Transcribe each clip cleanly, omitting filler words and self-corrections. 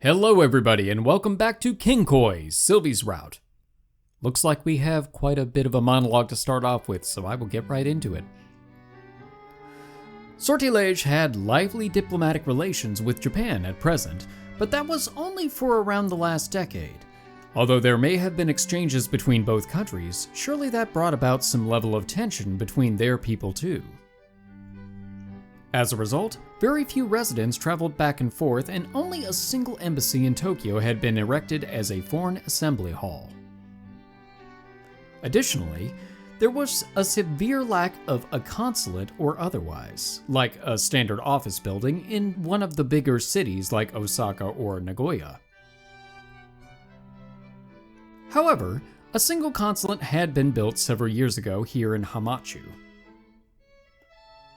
Hello everybody and welcome back to Kinkoi, Sylvie's route. Looks like we have quite a bit of a monologue to start off with, so I will get right into it. Sortilege had lively diplomatic relations with Japan at present, but that was only for around the last decade. Although there may have been exchanges between both countries, surely that brought about some level of tension between their people too. As a result, very few residents traveled back and forth, and only a single embassy in Tokyo had been erected as a foreign assembly hall. Additionally, there was a severe lack of a consulate or otherwise, like a standard office building in one of the bigger cities like Osaka or Nagoya. However, a single consulate had been built several years ago here in Hamachu.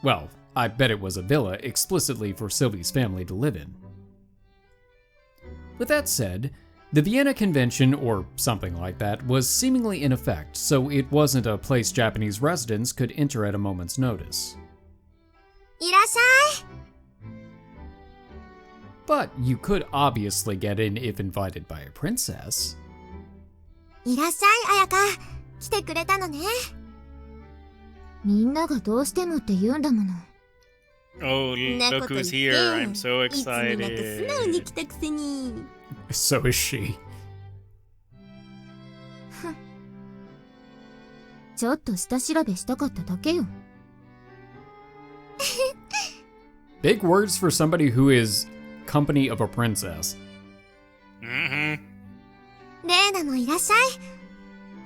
Well, I bet it was a villa explicitly for Sylvie's family to live in. With that said, the Vienna Convention, or something like that, was seemingly in effect, so it wasn't a place Japanese residents could enter at a moment's notice. Irashai! But you could obviously get in if invited by a princess. いらっしゃい、彩香。来てくれたのね。みんながどうしてもって言うんだもの。 Oh, look who's here. I'm so excited. いつもなんか素直に来たくせに。So is she. ちょっと下調べしたかっただけよ。Big words for somebody who is company of a princess. レーナもいらっしゃい。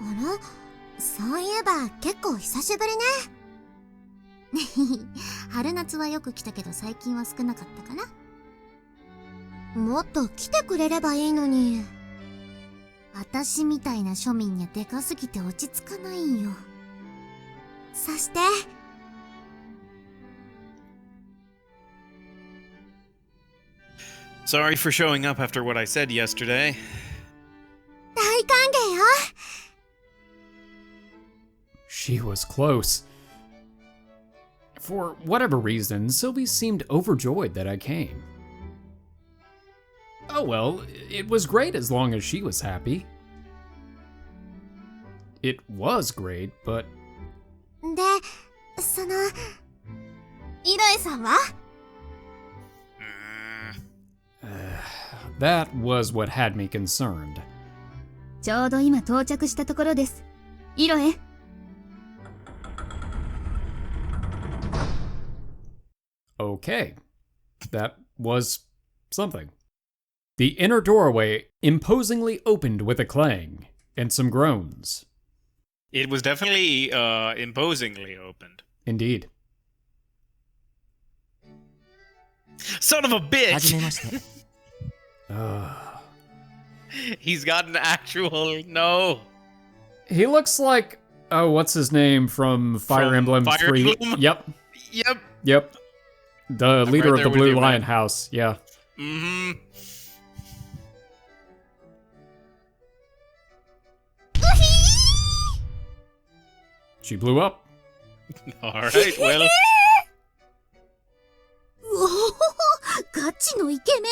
あら、そういえば結構久しぶりね。春夏はよく来たけど最近は少なかったかな。もっと来てくれればいいのに。私みたいな庶民にはでかすぎて落ち着かないんよ。そして Sorry for showing up after what I said yesterday. 大歓迎よ。She was close. For whatever reason, Sylvie seemed overjoyed that I came. Oh well, it was great as long as she was happy. It was great, but... で、その、イロエさんは？ That was what had me concerned. ちょうど今到着したところです。イロエ。Okay, that was something. The inner doorway imposingly opened with a clang and some groans. It was definitely imposingly opened. Indeed. Son of a bitch! He's got an actual... No. He looks like... Oh, what's his name from Fire Emblem 3? Emblem? Yep. Yep. The leader of the Blue Lion House, yeah. Mm-hmm. She blew up. Alright, well... おお、ガチのイケメ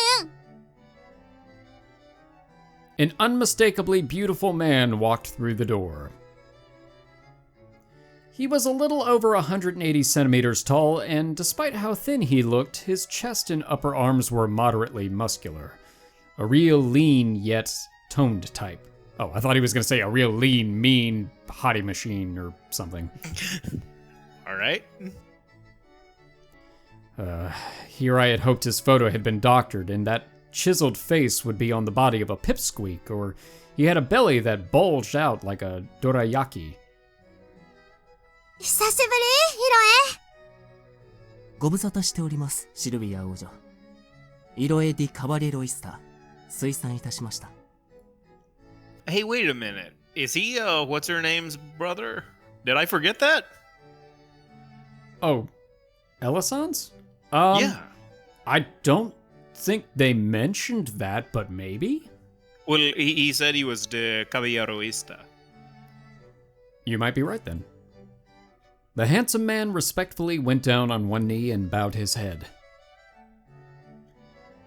ン。 An unmistakably beautiful man walked through the door. He was a little over 180 centimeters tall, and despite how thin he looked, his chest and upper arms were moderately muscular. A real lean yet toned type. Oh, I thought he was going to say a real lean, mean, hottie machine or something. Alright. Here I had hoped his photo had been doctored, and that chiseled face would be on the body of a pipsqueak, or he had a belly that bulged out like a dorayaki. 久しぶり、イロエ。ご無沙汰しております、シルビア王女。イロエ・ディ・カバレロイスタ、推算いたしました。Hey, wait a minute. Is he, what's her name's brother? Did I forget that? Oh, Elison's? Yeah. I don't think they mentioned that, but maybe? Well, he said he was the caballeroista. You might be right then. The handsome man respectfully went down on one knee and bowed his head.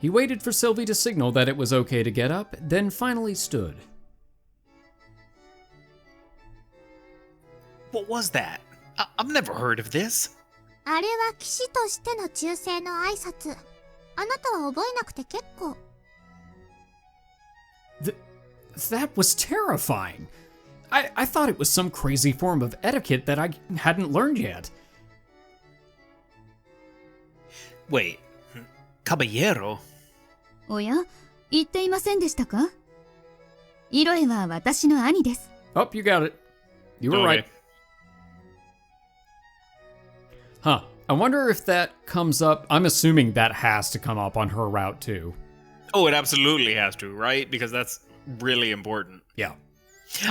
He waited for Sylvie to signal that it was okay to get up, then finally stood. What was that? I've never heard of this. あれは騎士としての忠誠の挨拶。あなたは覚えなくて結構。That was terrifying. I thought it was some crazy form of etiquette that I hadn't learned yet. Wait, caballero? おや、言っていませんでしたか？イロエは私の兄です。Oh, you got it. You were right. Huh. I wonder if that comes up. I'm assuming that has to come up on her route too. Oh, it absolutely has to, right? Because that's really important. Yeah.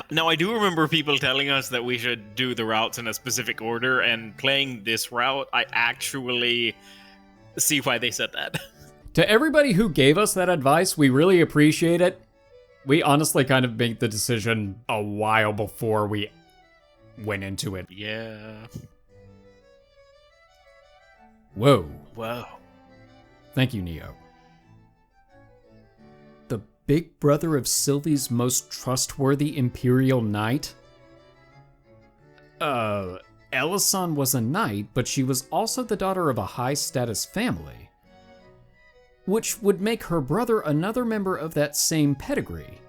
Now, I do remember people telling us that we should do the routes in a specific order, and playing this route, I actually see why they said that. To everybody who gave us that advice, we really appreciate it. We honestly kind of made the decision a while before we went into it. Yeah. Whoa. Whoa. Thank you, Neo. The big brother of Sylvie's most trustworthy Imperial Knight? Ellison was a knight, but she was also the daughter of a high-status family, which would make her brother another member of that same pedigree.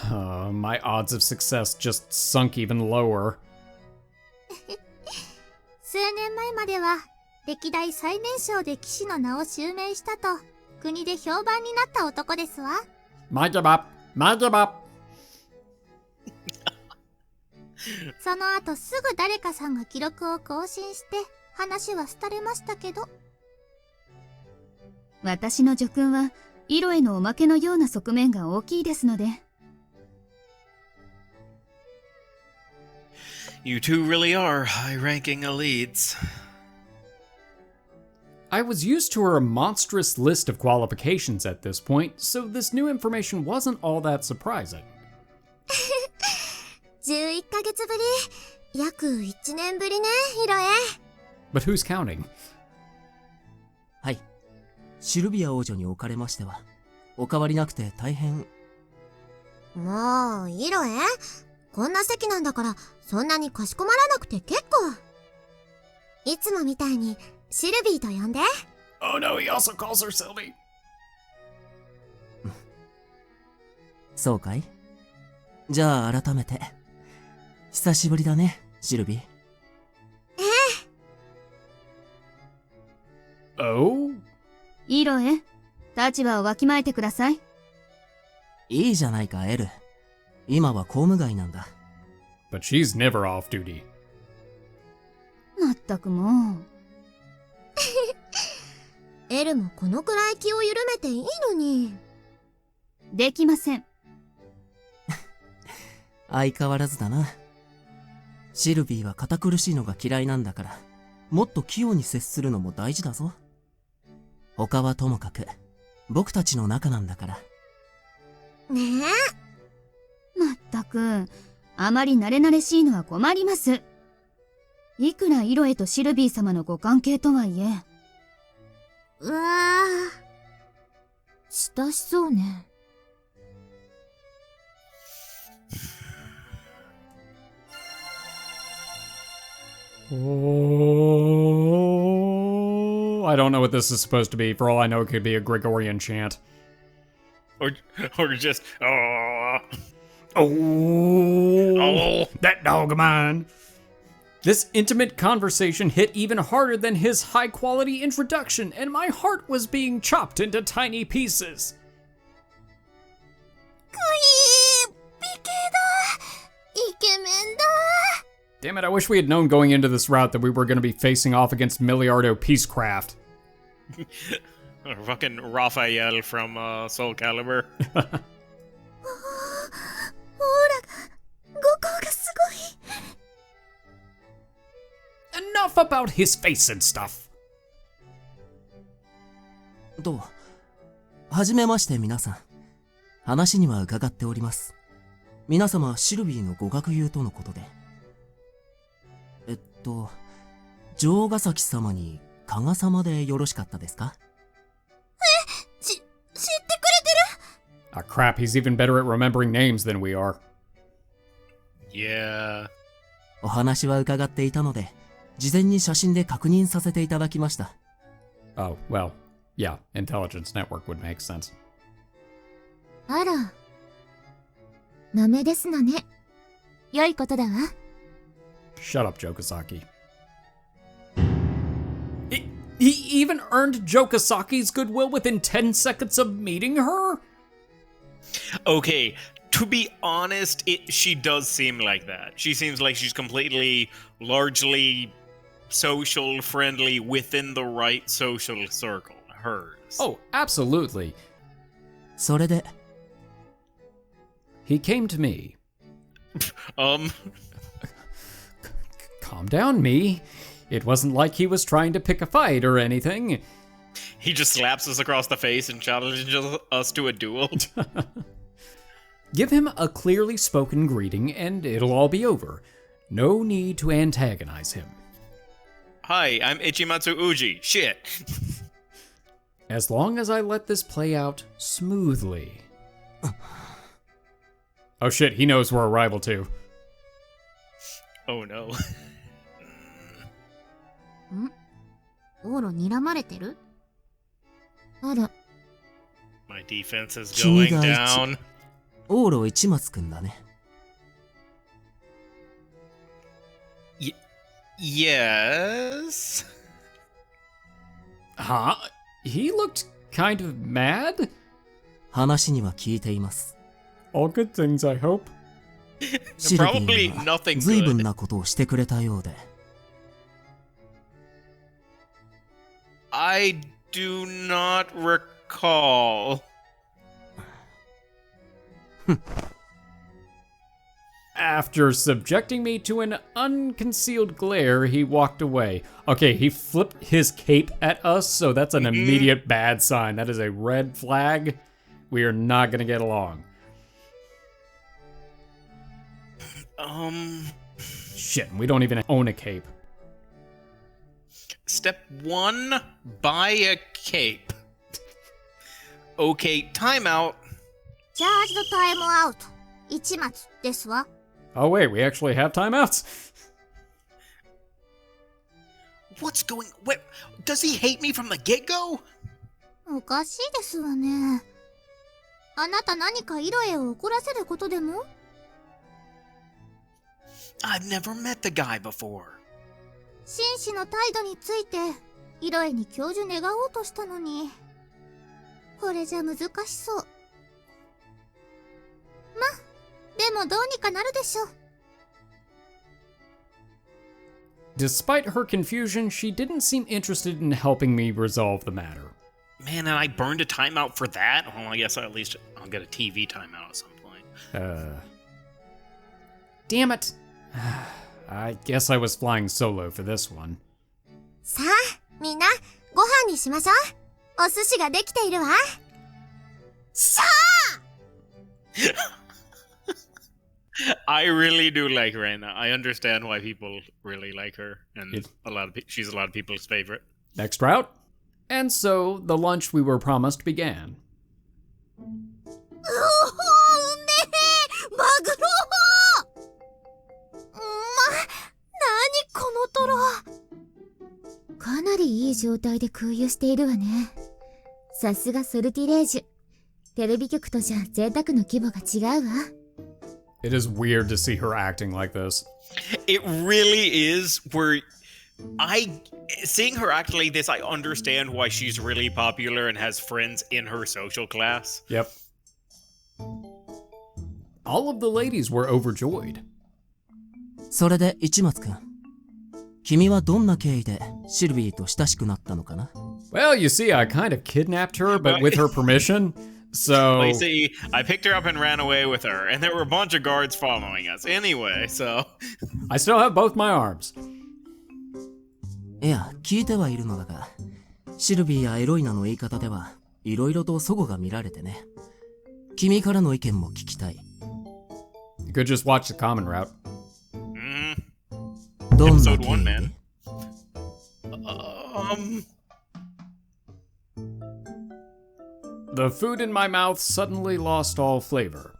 My odds of success just sunk even lower. 数年前までは歴代最年少で騎士の名を襲名したと国で評判になった男ですわ。My give up. My give up. その後すぐ誰かさんが記録を更新して話は廃れましたけど。私の叙勲はイロエのおまけのような側面が大きいですので。You two really are high-ranking elites. I was used to her monstrous list of qualifications at this point, so this new information wasn't all that surprising. 11ヶ月ぶり、約1年ぶりね、ヒロエ。But who's counting? はい。シルビア王女におかれましては、お変わりなくて大変。もう、ヒロエ、こんな席なんだから、そんなにかしこまらなくて結構。いつもみたいに、シルビーと呼んで。Oh no, he also calls her Sylvie. そうかい？じゃあ改めて。久しぶりだね、シルビー。Oh? イロエ、立場をわきまえてください。いいじゃないか、エル。今は公務外なんだ。But she's never off duty. まったくもう。エルもこのくらい気を緩めていいのに。できません。相変わらずだな。シルビーは堅苦しいのが嫌いなんだから、もっと器用に接するのも大事だぞ。他はともかく、僕たちの仲なんだから。ねえ。まったく、あまり慣れ慣れしいのは困ります。いくらイロエとシルビー様のご関係とはいえ。うわぁ。親しそうね。Oh, I don't know what this is supposed to be. For all I know, it could be a Gregorian chant. Or just, oh, Oh, that dog of mine. This intimate conversation hit even harder than his high-quality introduction, and my heart was being chopped into tiny pieces. くいー、美形だ。イケメンだ。 Damn it, I wish we had known going into this route that we were going to be facing off against Miliardo Peacecraft. fucking Raphael from Soul Calibur. オーラが、五光がすごい。 Enough about his face and stuff. どう？はじめまして皆さん。話には伺っております。皆様、シルビーのご学友とのことで。城ヶ崎様に加賀様でよろしかったですか？ Ah, crap, he's even better at remembering names than we are. Yeah. お話は伺っていたので、事前に写真で確認させていただきました。Oh, well, yeah, intelligence network would make sense. あら。ダメですなね。良いことだわ。Shut up, Jogasaki. He even earned Jogasaki's goodwill within 10 seconds of meeting her? Okay, to be honest, she does seem like that. She seems like she's completely, largely social friendly within the right social circle. Hers. Oh, absolutely. それで、He came to me. Calm down, me. It wasn't like he was trying to pick a fight or anything. He just slaps us across the face and challenges us to a duel. Give him a clearly spoken greeting and it'll all be over. No need to antagonize him. Hi, I'm Ichimatsu Uji. Shit. As long as I let this play out smoothly. Oh shit, he knows we're a rival too. Oh no. オーロ睨まれてる？あら。 My defense is 君 going が down. オーロ市松くんだね。Yes? Huh? He looked kind of mad? 話には聞いています。All good things, I hope. シルビ Probably ーが nothing 随分 good. なことをしてくれたようで。I do not recall. After subjecting me to an unconcealed glare, he walked away. Okay, he flipped his cape at us, so that's an immediate bad sign. That is a red flag. We are not gonna get along. Shit, we don't even own a cape. Step 1, buy a cape. Okay, timeout. チャージドタイムアウト。市松ですわ。Oh wait, we actually have timeouts? What's going... What? Does he hate me from the get-go? おかしいですわね。あなた何かイロエを怒らせることでも？ I've never met the guy before. 紳士の態度についてイロエに教授願おうとしたのに、これじゃ難しそう。ま、でもどうにかなるでしょう。 Despite her confusion, she didn't seem interested in helping me resolve the matter. Man, and I burned a timeout for that? Well, I guess at least I'll get a TV timeout at some point. Damn it. I guess I was flying solo for this one. さあ、みんなご飯にしましょう。お寿司ができているわ。さあ I really do like Reina. I understand why people really like her, and she's a lot of people's favorite. Next route. And so, the lunch we were promised began. うおー、うめえマグロ何このトロ。かなりいい状態で空輸しているわね。さすがソルティレージュ。テレビ局とじゃ贅沢の規模が違うわ。It is weird to see her acting like this. It really is. Seeing her act like this, I understand why she's really popular and has friends in her social class. Yep. All of the ladies were overjoyed. それで市松くん、君はどんな経緯でシルビーと親しくなったのかな？ Well, you see, I kind of kidnapped her, but with her permission. So... Well, you see, I picked her up and ran away with her, and there were a bunch of guards following us anyway, so... I still have both my arms. いや、聞いてはいるのだが、シルビーやエロイナの言い方では、いろいろと齟齬が見られてね。君からの意見も聞きたい。You could just watch the common route. どんな Episode 経 1, 緯 man. で？ The food in my mouth suddenly lost all flavor.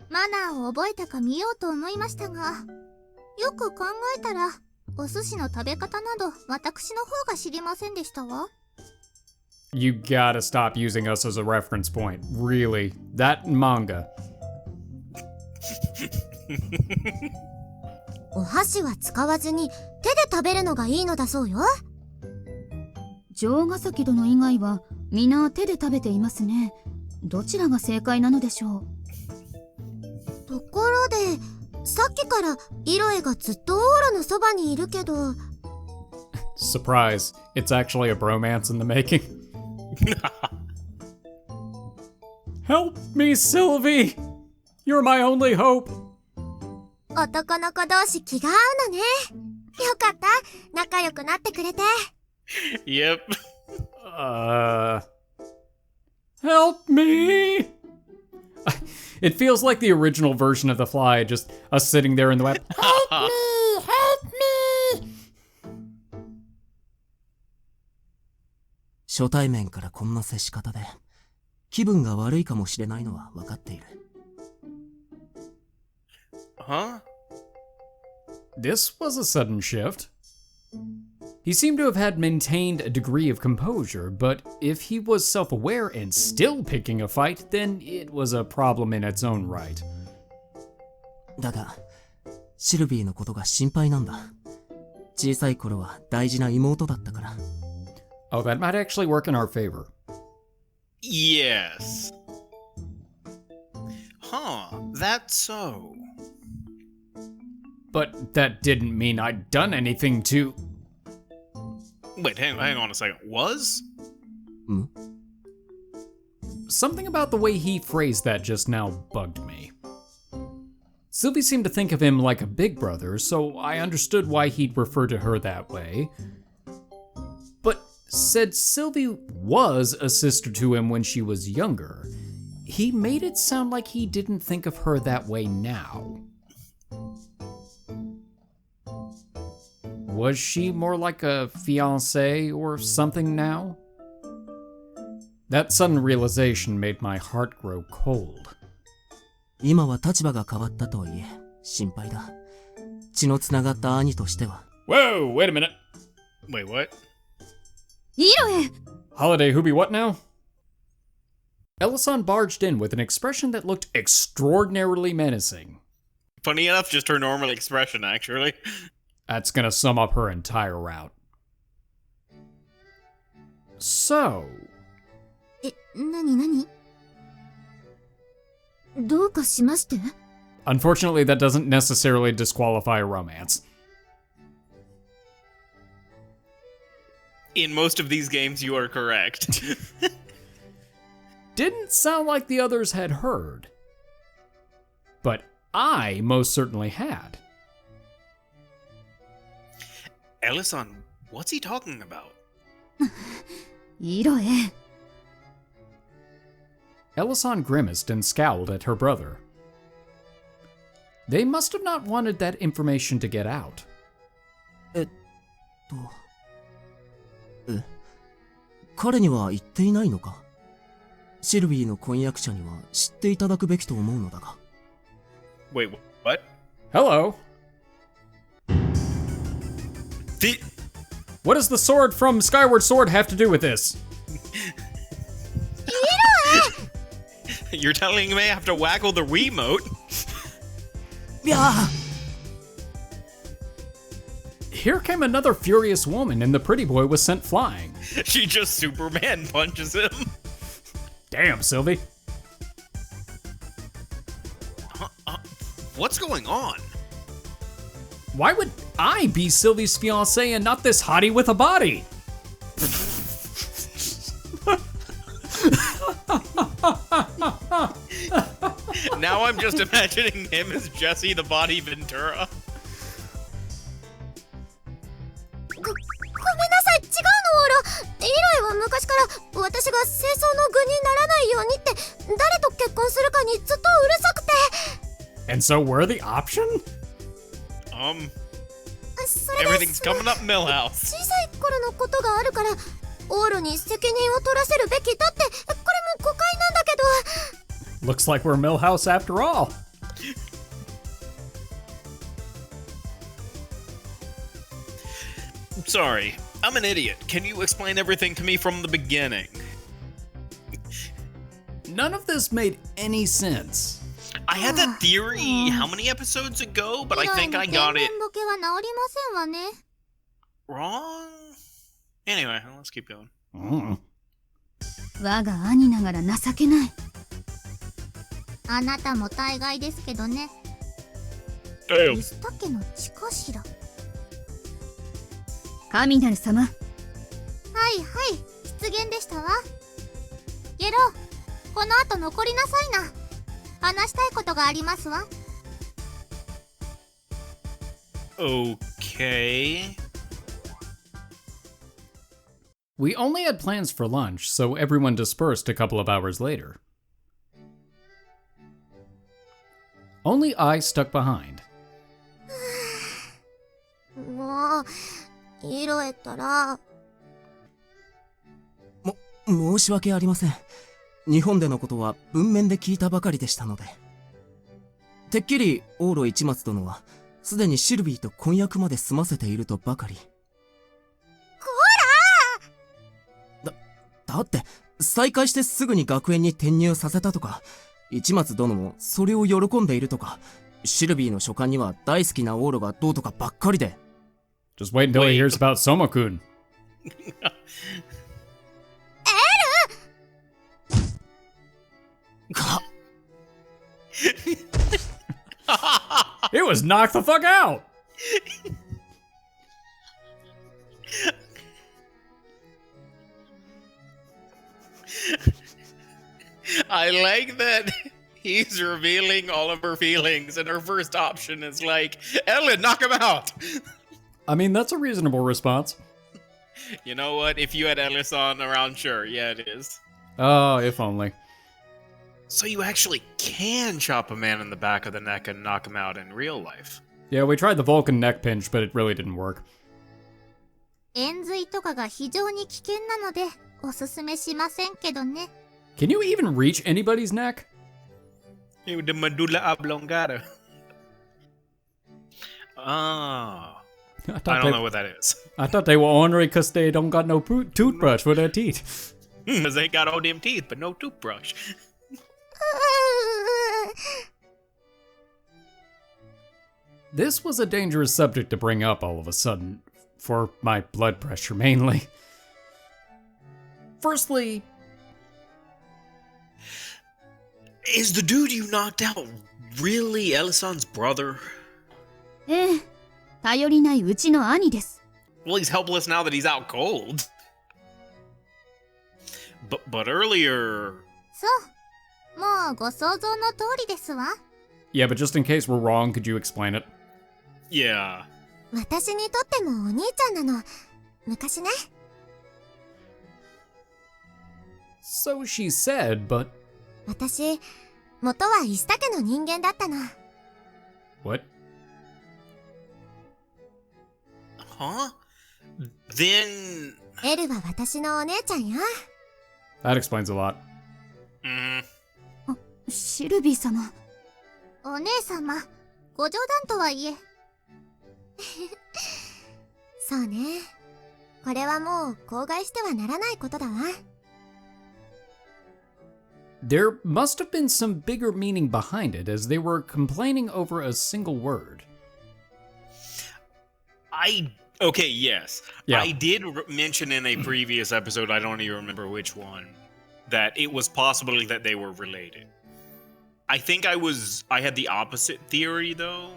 マナーを覚えたか見ようと思いましたが、よく考えたら、お寿司の食べ方など私の方が知りませんでしたわ。You gotta stop using us as a reference point. Really. That manga. お箸は使わずに手で食べるのがいいのだそうよ。城ヶ崎殿以外は皆手で食べていますね。どちらが正解なのでしょう。ところで、さっきからイロエがずっとオーロのそばにいるけど。Surprise. It's actually a bromance in the making. Help me, Sylvie! You're my only hope. 男の子同士気が合うのね。よかった。仲良くなってくれて。Yep. Help me! It feels like the original version of The Fly, just us sitting there in the web. Help me! Help me! 初対面からこんな接し方で気分が悪いかもしれないのは分かっている。Huh? This was a sudden shift. He seemed to have had maintained a degree of composure, but if he was self-aware and still picking a fight, then it was a problem in its own right. だが、シルビーのことが心配なんだ。小さい頃は大事な妹だったから。Oh, that might actually work in our favor. Yes. Huh, that's so. But that didn't mean I'd done anything to... Wait, hang on a second. Was? Something about the way he phrased that just now bugged me. Sylvie seemed to think of him like a big brother, so I understood why he'd refer to her that way. But said Sylvie was a sister to him when she was younger. He made it sound like he didn't think of her that way now. Was she more like a fiancée or something now? That sudden realization made my heart grow cold. 今は立場が変わったとはいえ、心配だ。血のつながった兄としては。Whoa, wait a minute. Wait, what? イロエ! Holiday Hoobie what now? Ella-san barged in with an expression that looked extraordinarily menacing. Funny enough, just her normal expression, actually. That's gonna sum up her entire route. So... なにどうかしまして？ Unfortunately, that doesn't necessarily disqualify a romance. In most of these games, you are correct. Didn't sound like the others had heard. But I most certainly had. Ella-san, what's he talking about? イロエ。Ella-san grimaced and scowled at her brother. They must have not wanted that information to get out. 彼には言っていないのか？シルビーの婚約者には知っていただくべきと思うのだが。Wait, what? Hello. What does the sword from Skyward Sword have to do with this? You're telling me I have to waggle the Wiimote? Yeah. Here came another furious woman, and the pretty boy was sent flying. She just Superman punches him. Damn, Sylvie. What's going on? Why would I be Sylvie's fiancé and not this hottie with a body? Now I'm just imagining him as Jesse the Body Ventura. ごめんなさい、違うのオーロ。イロイは昔から私が清掃の具にならないようにって誰と結婚するかにずっとうるさくて。And so we're the option? それで Everything's coming up Millhouse. 小さい頃のことがあるからオーロに責任を取らせるべきだってこ Looks like we're Millhouse after all. Sorry, I'm an idiot. Can you explain everything to me from the beginning? None of this made any sense. I had that theory how many episodes ago, but I think I got it ボケは治りませんわね。 wrong. Anyway, let's keep going. 我が兄ながら情けない。あなたも大概ですけどね。 Damn. リスタ家の血かしら。神なる様。はいはい、失言でしたわ。ゲロ、この後残りなさいな。話したいことがありますわ。Okay. We only had plans for lunch, so everyone dispersed a couple of hours later. Only I stuck behind. もう、イロエったら。申し訳ありません。日本でのことは文面で聞いたばかりでしたので。てっきりオーロ一松殿はすでにシルビーと婚約まで済ませているとばかり。だって再会してすぐに学園に転入させたとか、一松殿もそれを喜んでいるとか、シルビーの書簡には大好きなオーロがどうとかばっかりで。Just wait until he hears about Soma-kun. It was knocked the fuck out! I like that he's revealing all of her feelings, and her first option is like, Ellen, knock him out! I mean, that's a reasonable response. You know what? If you had Ellis-san around, sure. Yeah, it is. Oh, if only. So you actually can chop a man in the back of the neck and knock him out in real life. Yeah, we tried the Vulcan neck pinch, but it really didn't work. 円髄とかが非常に危険なのでおすすめしませんけどね。 Can you even reach anybody's neck? The medulla oblongata. Oh. I don't know what that is. I thought they were ornery because they don't got no toothbrush for their teeth. Because they got all them teeth, but no toothbrush. This was a dangerous subject to bring up all of a sudden, for my blood pressure mainly. Firstly, is the dude you knocked out really Ellis-san's brother? ええ、頼りないうちの兄です。 Well, he's helpless now that he's out cold. But earlier... そう、もうご想像の通りですわ。 yeah, but just in case we're wrong, could you explain it? Yeah. 私にとってもお兄ちゃんなの。昔ね。So she said, but... 私、元は石田家の人間だったの。 What? Huh? Then... エルは私のお姉ちゃんよ。 That explains a lot. Mm. シルビー様。お姉様、ご冗談とはいえ。そうね。これはもう口外してはならないことだわ。There must have been some bigger meaning behind it, as they were complaining over a single word. Okay, yes. Yeah. I did mention in a previous episode, I don't even remember which one, that it was possible that they were related. I think I had the opposite theory, though.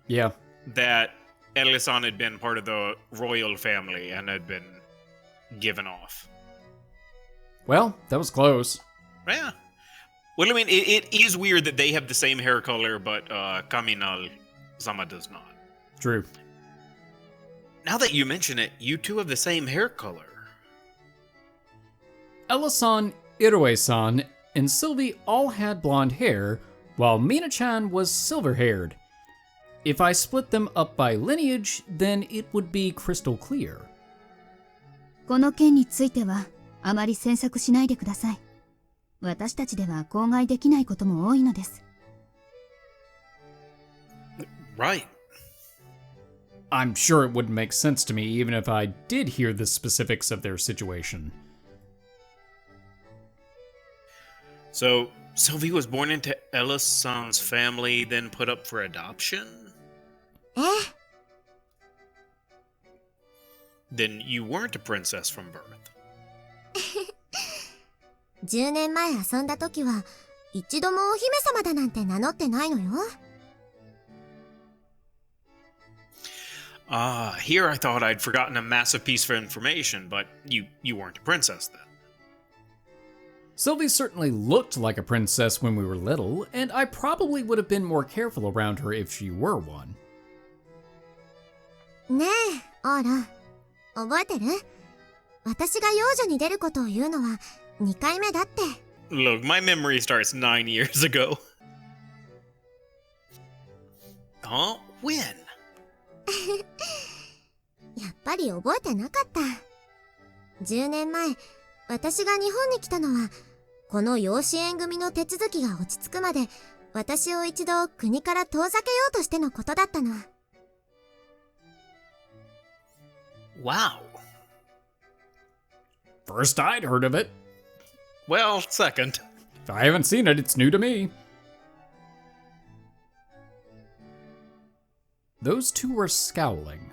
Yeah. That Ellis-san had been part of the royal family and had been given off. Well, that was close. Yeah. Well, I mean, it is weird that they have the same hair color, but Kaminal-sama does not. True. Now that you mention it, you two have the same hair color. Ella-san, Iroe-san, and Sylvie all had blonde hair, while Mina-chan was silver-haired. If I split them up by lineage, then it would be crystal clear. この件についてはあまり詮索しないでください。私たちでは口外できないことも多いのです。Right. I'm sure it wouldn't make sense to me even if I did hear the specifics of their situation. So, Sylvie was born into Ella-san's family, then put up for adoption? ええ、 Then you weren't a princess from birth. 10年前遊んだ時は一度もお姫様だなんて名乗ってないのよ。Ah, here I thought I'd forgotten a massive piece of information, but you weren't a princess then. Sylvie certainly looked like a princess when we were little, and I probably would have been more careful around her if she were one. ねえ、オーロ、覚えてる？私が幼女に出ることを言うのは2回目だって。Look, my memory starts 9 years ago. Huh? When? やっぱり覚えてなかった。10年前、私が日本に来たのは、この養子縁組の手続きが落ち着くまで、私を一度国から遠ざけようとしてのことだったの。Wow. First I'd heard of it. Well, second. If I haven't seen it, it's new to me. Those two were scowling.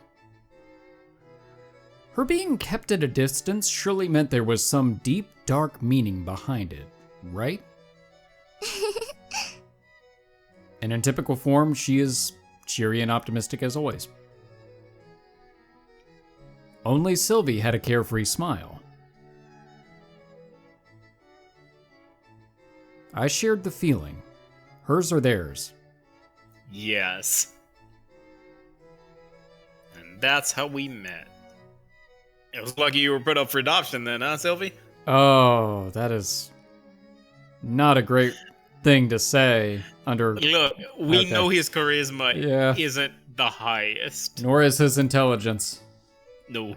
Her being kept at a distance surely meant there was some deep, dark meaning behind it, right? And in typical form, she is cheery and optimistic as always. Only Sylvie had a carefree smile. I shared the feeling. Hers or theirs? Yes. And that's how we met. It was lucky you were put up for adoption then, huh, Sylvie? Oh, that is not a great thing to say under... Look, we Okay. know his charisma Yeah. isn't the highest. Nor is his intelligence. No.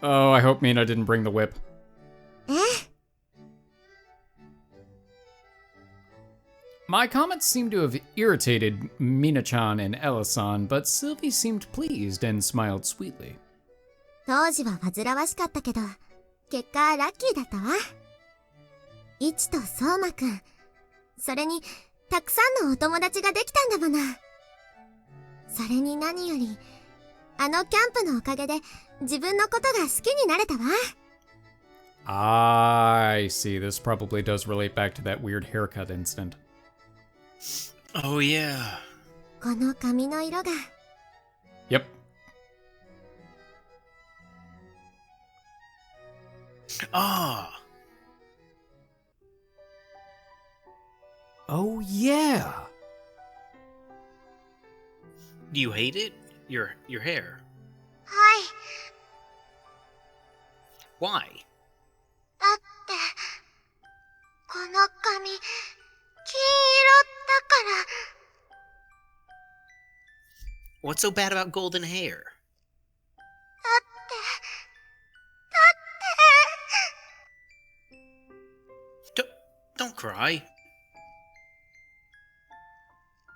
Oh, I hope Mina didn't bring the whip. え？ My comments seemed to have irritated Mina-chan and Ella-san, but Sylvie seemed pleased and smiled sweetly. 当時は煩わしかったけど、結果ラッキーだったわ。イチと相馬くん、それにたくさんのお友達ができたんだもの。それに何より、あのキャンプのおかげで自分のことが好きになれたわ。I see. This probably does relate back to that weird haircut incident. Oh, yeah. この髪の色が。 Yep. Ah. Oh, yeah. Do you hate it? Your hair? はい。 Why? だって、この髪、黄色だから。 What's so bad about golden hair? だって。 Don't cry.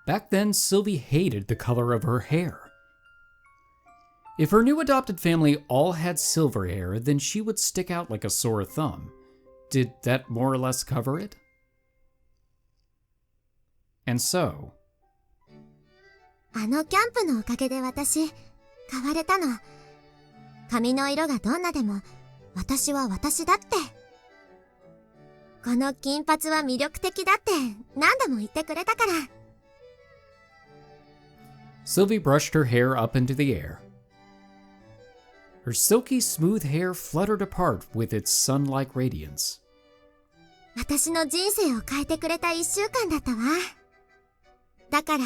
Back then, Sylvie hated the color of her hair. If her new adopted family all had silver hair, then she would stick out like a sore thumb. Did that more or less cover it? And so, あのキャンプのおかげで私、変われたの。髪の色がどんなでも、私は私だって。この金髪は魅力的だって何度も言ってくれたから。 Sylvie brushed her hair up into the air. Her silky smooth hair fluttered apart with its sun-like radiance. 私の人生を変えてくれた1週間だったわ。だから、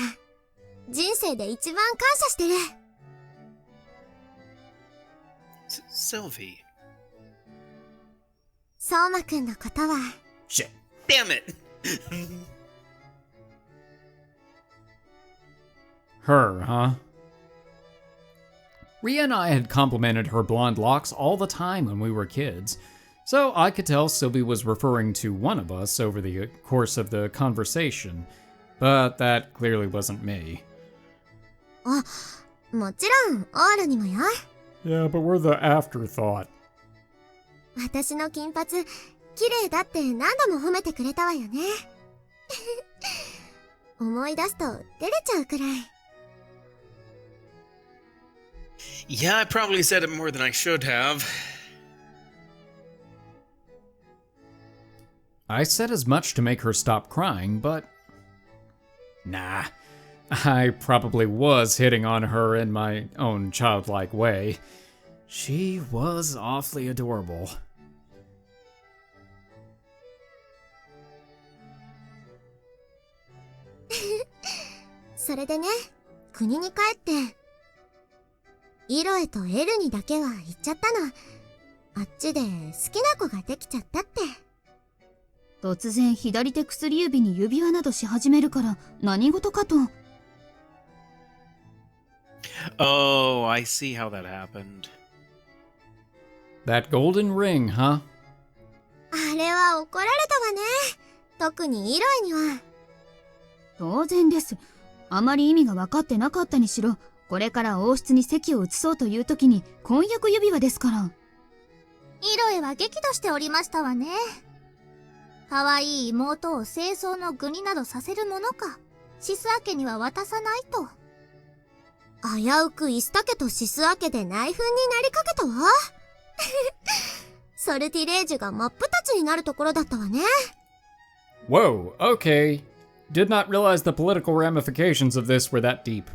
人生で一番感謝してる。Sylvie. 相馬くんのことは。 Shit. Damn it. Her, huh? Ria and I had complimented her blonde locks all the time when we were kids, So I could tell Sylvie was referring to one of us over the course of the conversation, but that clearly wasn't me. あ、もちろん、オールにもよ。 Yeah, but we're the afterthought. 私の金髪、綺麗だって何度も褒めてくれたわよね。思い出すと照れちゃうくらい。Yeah, I probably said it more than I should have. I said as much to make her stop crying, but... Nah, I probably was hitting on her in my own childlike way. She was awfully adorable. それでね、国に帰って、イロエとエルにだけは行っちゃったの。あっちで好きな子ができちゃったって。突然左手薬指に指輪などし始めるから何事かと。Oh, I see how that happened. That golden ring, huh? あれは怒られたわね。特にイロエには。当然です。あまり意味が分かってなかったにしろ、これから王室に席を移そうという時に婚約指輪ですから。イロエは激怒しておりましたわね。可愛い妹を清掃の具になどさせるものか、シスア家には渡さないと。危うくイスタ家とシスア家で内紛になりかけたわ。ソルティレージュが真っ二つになるところだったわね。Whoa, okay. Did not realize the political ramifications of this were that deep.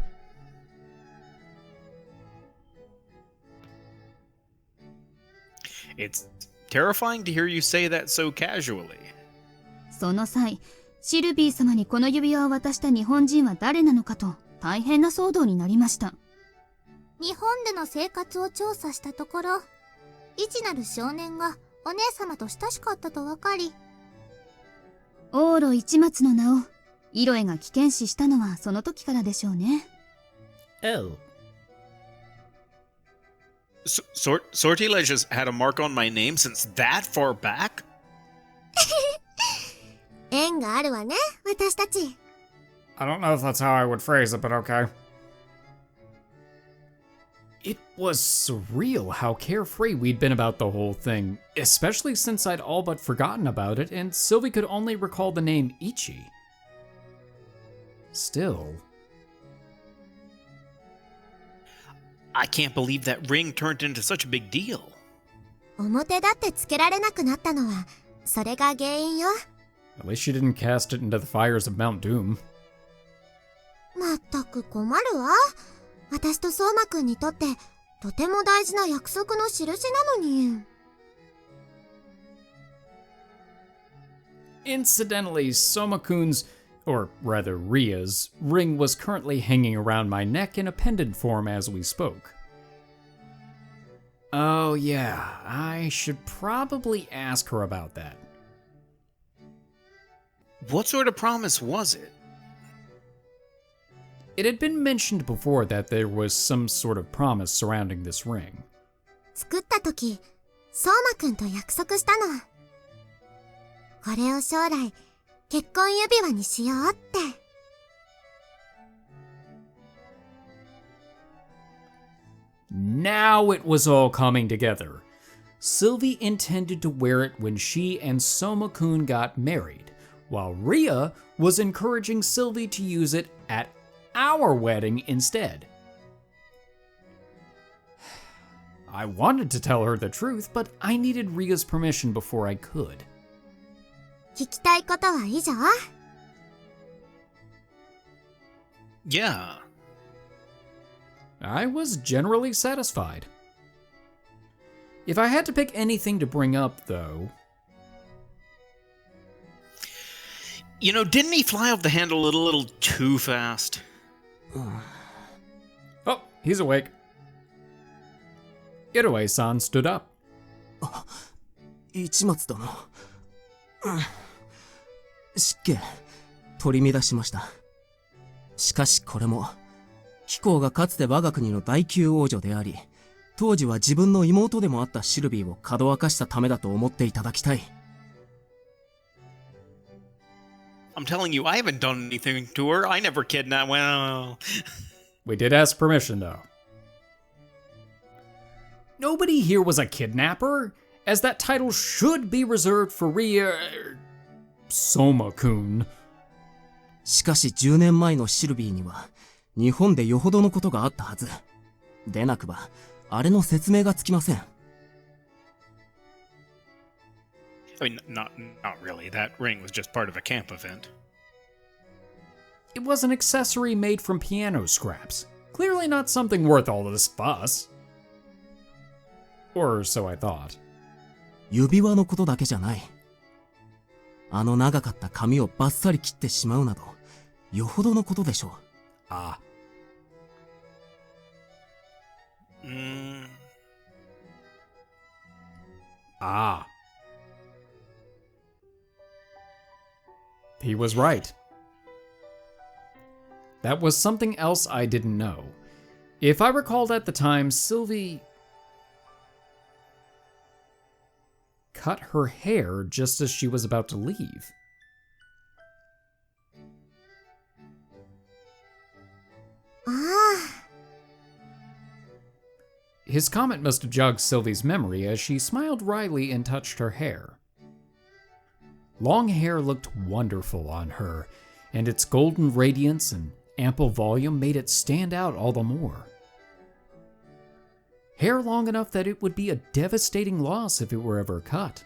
It's terrifying to hear you say that so casually. その際、シルビー様にこの指輪を渡した日本人は誰なのかと大変な騒動になりました。日本での生活を調査したところ、いちなる少年がお姉様と親しかったと分かり、オーロ一松の名をイロエが危険視したのはその時からでしょうね。Oh. Sortilege has had a mark on my name since that far back? 縁があるわね、私たち。I don't know if that's how I would phrase it, but okay. It was surreal how carefree we'd been about the whole thing, especially since I'd all but forgotten about it and Sylvie could only recall the name Ichi. Still... I can't believe that ring turned into such a big deal. 表だってつけられなくなったのは、それが原因よ。At least she didn't cast it into the fires of Mount Doom. まったく困るわ。私と相馬くんにとってとても大事な約束の印なのに。Incidentally, Soma-kun's, or rather Ria's, ring was currently hanging around my neck in a pendant form as we spoke. Oh yeah, I should probably ask her about that. What sort of promise was it? It had been mentioned before that there was some sort of promise surrounding this ring. 作った時、相馬くんと約束したの。これを将来、結婚指輪にしようって。Now it was all coming together. Sylvie intended to wear it when she and Soma-kun got married, while Ria was encouraging Sylvie to use it at our wedding instead. I wanted to tell her the truth, but I needed Ria's permission before I could. 聞きたいことは以上？ Yeah. I was generally satisfied. If I had to pick anything to bring up, though... You know, didn't he fly off the handle a little too fast? Oh, he's awake. Iroe-san stood up. 一松殿。失敬、取り乱しました。しかしこれも、貴公がかつて我が国の第9王女であり、当時は自分の妹でもあったシルビーをかどわかしたためだと思っていただきたい。I'm telling you, I haven't done anything to her. I never kidnapped. Well, We did ask permission, though. Nobody here was a kidnapper, as that title should be reserved for Soma-kun. しかし10年前のシルビーには日本でよほどのことがあったはず。でなくばあれの説明がつきません。I mean, not really. That ring was just part of a camp event. It was an accessory made from piano scraps. Clearly not something worth all this fuss. Or so I thought. 指輪のことだけじゃない。あの長かった髪をバッサリ切ってしまうなど、よほどのことでしょう。Ah. Ah. He was right. That was something else I didn't know. If I recalled at the time, Sylvie cut her hair just as she was about to leave. His comment must have jogged Sylvie's memory as she smiled wryly and touched her hair. Long hair looked wonderful on her, and its golden radiance and ample volume made it stand out all the more. Hair long enough that it would be a devastating loss if it were ever cut.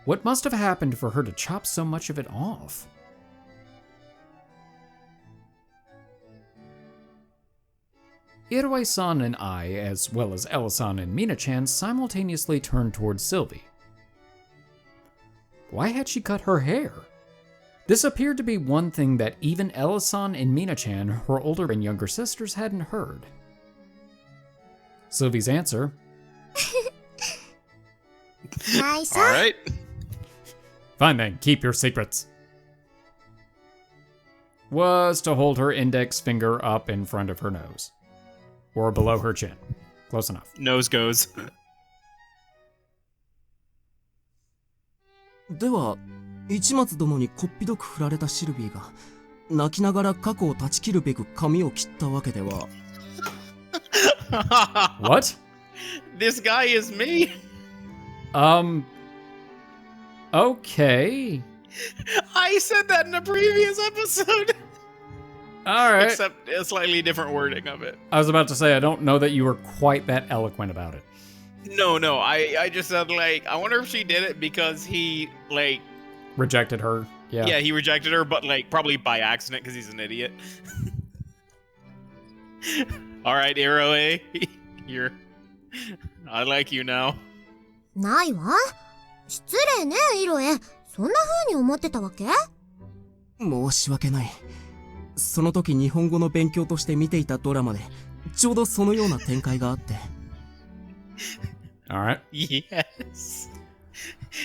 What must have happened for her to chop so much of it off? Iroe-san and I, as well as Ella-san and Mina-chan, simultaneously turned towards Sylvie. Why had she cut her hair? This appeared to be one thing that even Ella-san and Mina-chan, her older and younger sisters, hadn't heard. Sylvie's answer, Nice. All right. fine then, keep your secrets, was to hold her index finger up in front of her nose. Or below her chin. Close enough. Nose goes. では、市松殿にこっぴどく振られたシルビーが泣きながら過去を断ち切るべく髪を切ったわけでは。What? This guy is me. Okay. I said that in a previous episode. Alright. Except a slightly different wording of it. I was about to say, I don't know that you were quite that eloquent about it. No, I just said, like, I wonder if she did it because he, like... Rejected her. Yeah. Yeah, he rejected her, but, like, probably by accident because he's an idiot. Alright, Iroe. You're... I like you now. ないわ。失礼ね、イロエ。そんな風に思ってたわけ？申し訳ない。その時日本語の勉強として見ていたドラマでちょうどそのような展開があって。Alright. Yes.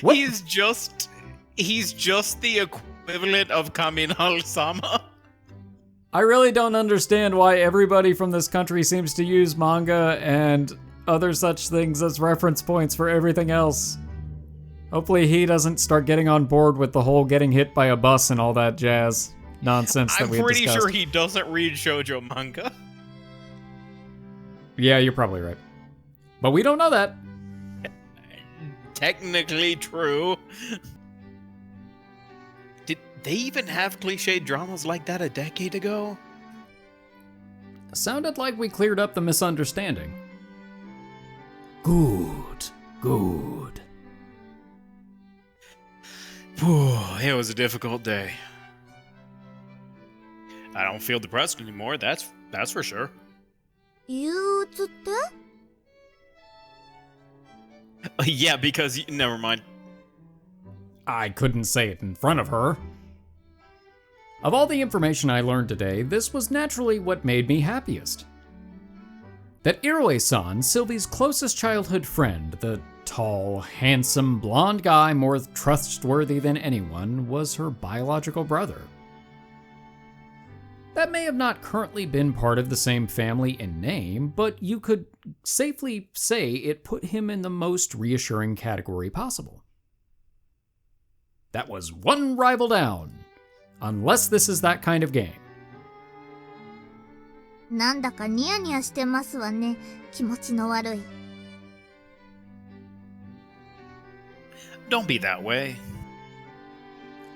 What? He's just the equivalent of Kaminal-sama. I really don't understand why everybody from this country seems to use manga and other such things as reference points for everything else. Hopefully he doesn't start getting on board with the whole getting hit by a bus and all that jazz nonsense that I'm we had pretty discussed. sure he doesn't read shoujo manga. Yeah, you're probably right. But we don't know that. Technically true. Did they even have cliched dramas like that a decade ago? Sounded like we cleared up the misunderstanding. Good. It was a difficult day. I don't feel depressed anymore, that's for sure. 憂鬱って？ Yeah, because... Never mind. I couldn't say it in front of her. Of all the information I learned today, this was naturally what made me happiest. That Iroe-san, Sylvie's closest childhood friend, the tall, handsome, blonde guy more trustworthy than anyone, was her biological brother. That may have not currently been part of the same family in name, but you could safely say it put him in the most reassuring category possible. That was one rival down. Unless this is that kind of game. なんだかニヤニヤしてますわね。気持ちの悪い。Don't be that way.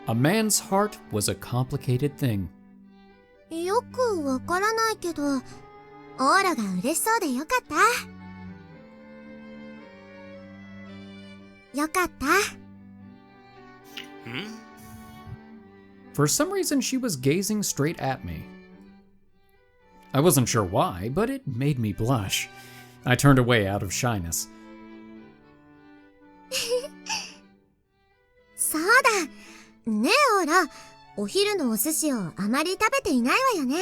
A man's heart was a complicated thing. よくわからないけど、オーラが嬉しそうでよかった。よかった。For some reason, she was gazing straight at me. I wasn't sure why, but it made me blush. I turned away out of shyness. そうだ。ねえ、オーラ。お昼のお寿司をあまり食べていないわよね。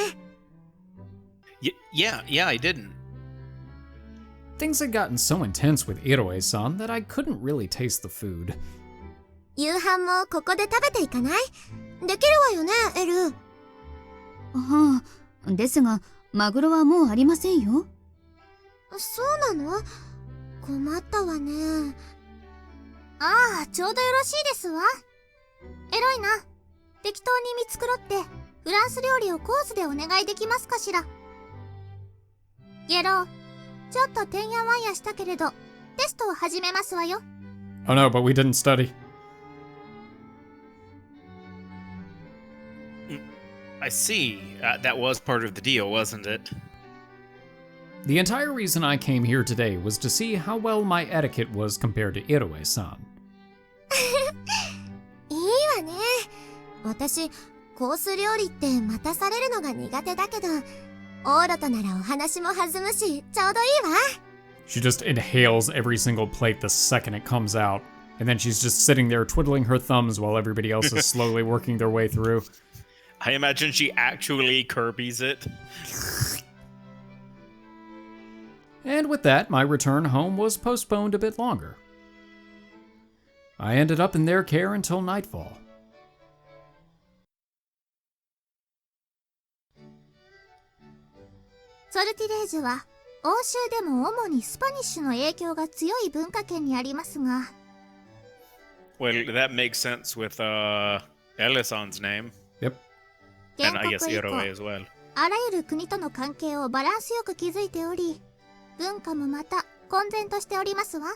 Yeah, I didn't. Things had gotten so intense with Iroe-san that I couldn't really taste the food. 夕飯もここで食べていかない？できるわよね、エル。はあ、ですが、マグロはもうありませんよ。そうなの？困ったわね。ああ、ちょうどよろしいですわ。エロいな。適当に見繕って、フランス料理をコースでお願いできますかしら。ゲロー、ちょっとてんやわんやしたけれど、テストを始めますわよ。Oh no, but we didn't study. I see. That was part of the deal, wasn't it? The entire reason I came here today was to see how well my etiquette was compared to Iroe-san. いいわね。私、コース料理って待たされるのが苦手だけど、オーロとならお話も弾むし、ちょうどいいわ。She just inhales every single plate the second it comes out, and then she's just sitting there twiddling her thumbs while everybody else is slowly working their way through. I imagine she actually Kirby's it. And with that, my return home was postponed a bit longer. I ended up in their care until nightfall. ソルティレージュは欧州でも主にスパニッシュの影響が強い文化圏にありますが、 Well, that makes sense with Elisan's name. Yep. And I 建 guess 国以 Iroe 降、 as well. あらゆる国との関係をバランスよく築いており、文化もまた混然としておりますわ。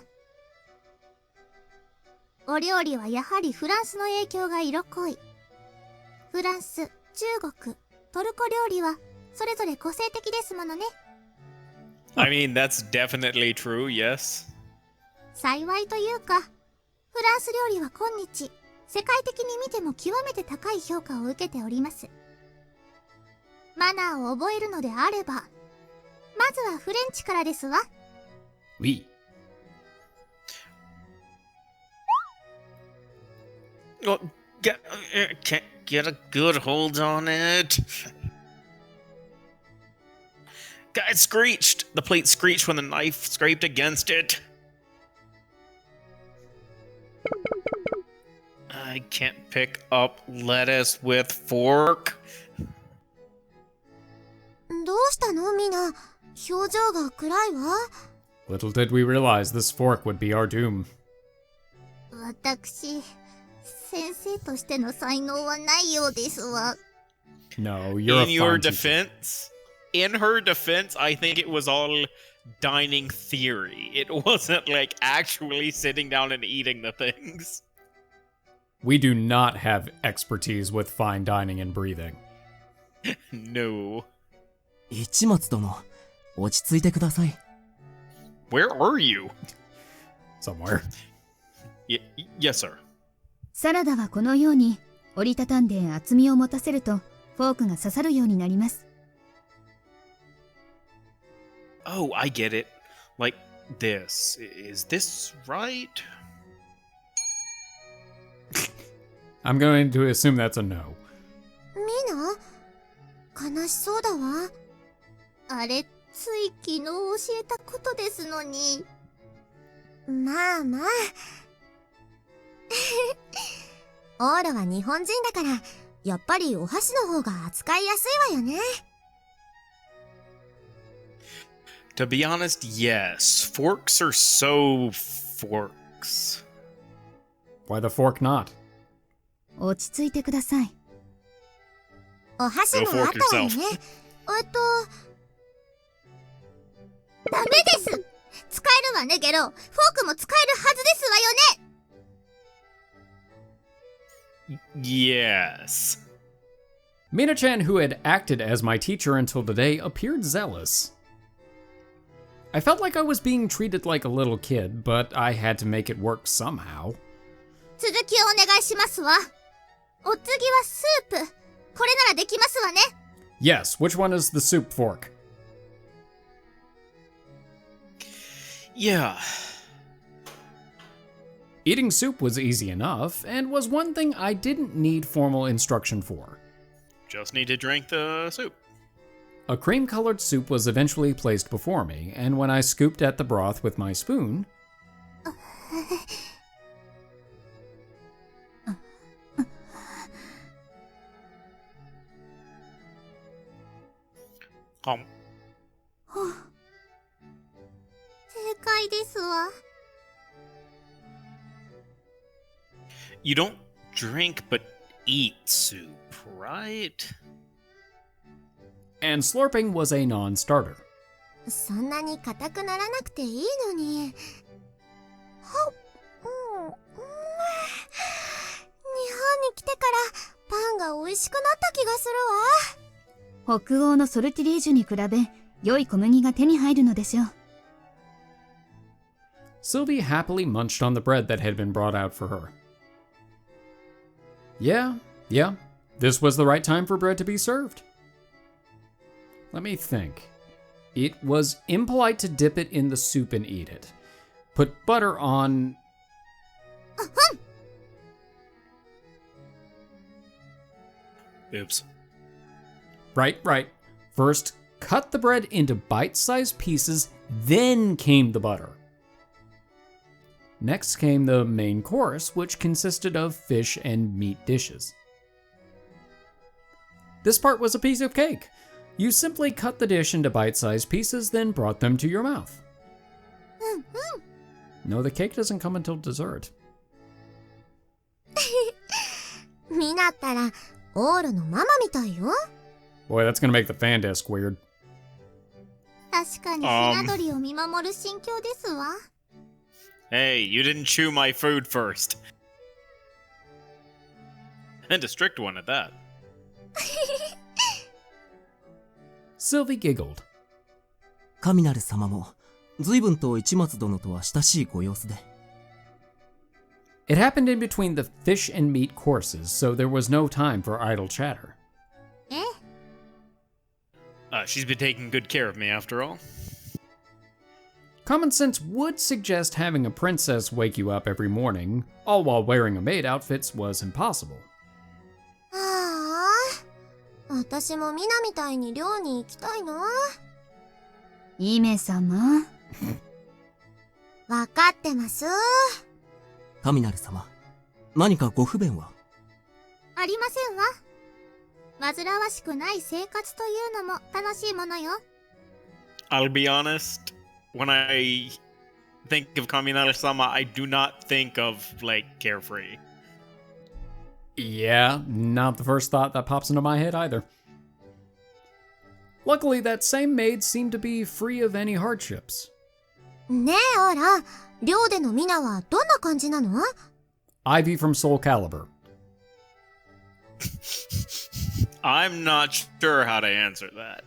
お料理はやはりフランスの影響が色濃い。フランス、中国、トルコ料理はそれぞれ個性的ですものね。I mean, that's definitely true, yes. 幸いというか、フランス料理は今日、世界的に見ても極めて高い評価を受けております。マナーを覚えるのであれば、まずはフレンチからですわ。Oui. Well, can't get a good hold on it. God, it screeched. The plate screeched when the knife scraped against it. I can't pick up lettuce with fork. どうしたのミナ？表情が暗いわ。Little did we realize this fork would be our doom. 私、先生としての才能はないようですわ。No, you're In a your fine teacher. defense, in her defense, I think it was all dining theory. It wasn't like actually sitting down and eating the things. We do not have expertise with fine dining and breathing. No. 市松殿、落ち着いてください。Where are you? Somewhere. Yes, sir. サラダはこのように折りたたんで厚みを持たせるとフォークが刺さるようになります。Oh, I get it. Like this. Is this right? I'm going to assume that's a no. ミナ？悲しそうだわ。あれ、つい昨日教えたことですのに。まあまあ。オーロは日本人だから、やっぱりお箸の方が扱いやすいわよね。To be honest, yes. Forks are so forks. Why the fork not? 落ち着いてください。お箸の Go 後 fork は yourself. ね、ダメです。使えるわね、ゲロ。フォークも使えるはずですわよね。Yes. Mina-chan, who had acted as my teacher until today, appeared zealous. I felt like I was being treated like a little kid, but I had to make it work somehow. 続きをお願いしますわ。お次はスープ。これならできますわね。Yes, which one is the soup fork? Yeah. Eating soup was easy enough, and was one thing I didn't need formal instruction for. Just need to drink the soup. A cream-colored soup was eventually placed before me, and when I scooped at the broth with my spoon, Um, 正解ですわ。you don't drink but eat soup, right? and slurping was a non-starter. そんなに硬くならなくていいのに。ほっ、日本に来てからパンが美味しくなった気がするわ。北欧のソルティリージュに比べ、良い小麦が手に入るのでしょう。Sylvie happily munched on the bread that had been brought out for her. Yeah, this was the right time for bread to be served. Let me think. It was impolite to dip it in the soup and eat it. Put butter on... Oops. Right. First, cut the bread into bite-sized pieces, then came the butter. Next came the main course, which consisted of fish and meat dishes. This part was a piece of cake. You simply cut the dish into bite-sized pieces, then brought them to your mouth. No, the cake doesn't come until dessert. ミナったらオーロのママみたいよ。 Boy, that's gonna make the fan disc weird. 確かにひな鳥を見守る心境ですわ。Hey, you didn't chew my food first. And a strict one at that. Sylvie giggled. 神なる様も、随分と市松殿とは親しいご様子で。It happened in between the fish and meat courses, so there was no time for idle chatter. え She's been taking good care of me after all. Common sense would suggest having a princess wake you up every morning, all while wearing a maid outfits, was impossible. ああ、私もミナみたいに寮に行きたいな。姫様。わかってます。神なる様、何かご不便は？ありませんわ。煩わしくない生活というのも楽しいものよ。I'll be honest, when I think of Kaminari-sama, I do not think of, like, carefree. Yeah, not the first thought that pops into my head either. Luckily, that same maid seemed to be free of any hardships. ねえ、オーラ、寮でのミナはどんな感じなの？ Ivy from Soul Calibur. I'm not sure how to answer that.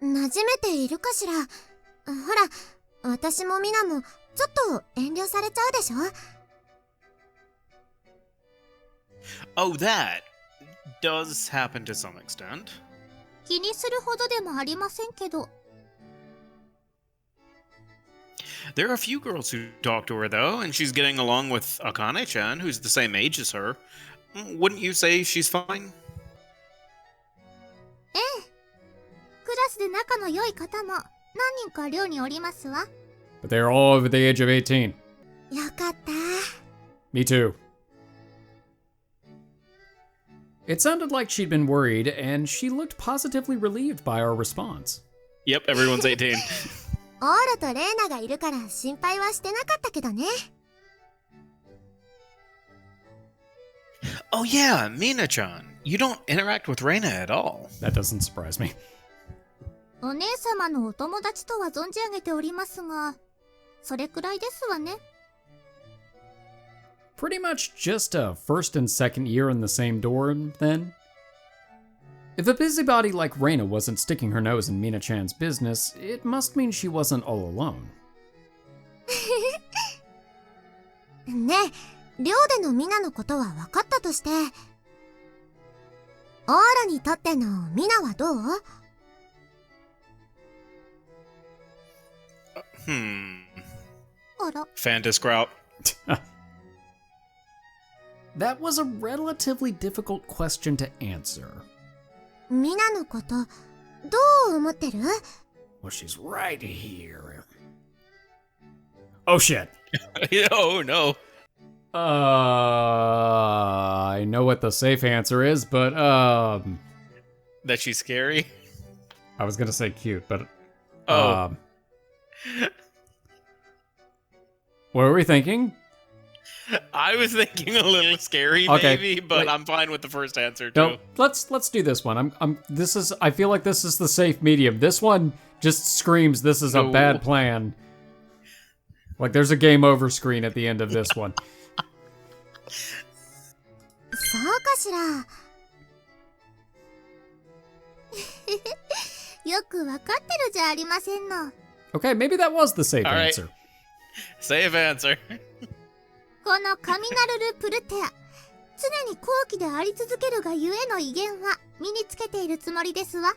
馴染めているかしら。ほら、私もミナもちょっと遠慮されちゃうでしょ。 Oh, that does happen to some extent. 気にするほどでもありませんけど。 There are a few girls who talk to her, though, and she's getting along with Akane-chan, who's the same age as her. Wouldn't you say she's fine? ええ。クラスで仲の良い方も何人か寮におりますわ。 But they're all over the age of 18. よかった。 Me too. It sounded like she'd been worried, and she looked positively relieved by our response. Yep, everyone's 18. オーロとレイナがいるから心配はしてなかったけどね。Oh yeah, Mina-chan. You don't interact with Reina at all. That doesn't surprise me. お姉様のお友達とは存じ上げておりますが、それくらいですわね。Pretty much just a first and second year in the same dorm, then? If a busybody like Reina wasn't sticking her nose in Mina-chan's business, it must mean she wasn't all alone. ねえ、寮でのミナのことは分かったとして、オーロにとってのミナはどう？ あら。 Fantasgrout. That was a relatively difficult question to answer. ミナのことどう思ってる？ Well, she's right here. Oh shit. Oh no. I know what the safe answer is, but That she's scary? I was gonna say cute, but Oh. What were we thinking? I was thinking a little scary, Okay, maybe, but wait. I'm fine with the first answer too. No, let's do this one. I feel like this is the safe medium. This one just screams this is a No. bad plan. Like there's a game over screen at the end of this one. そうかしら。よくわかってるじゃありませんの。 Okay, maybe that was the safe All right. answer. Safe answer. このカミナルル・プルテア、常に高貴であり続けるがゆえの威厳は身につけているつもりですわ。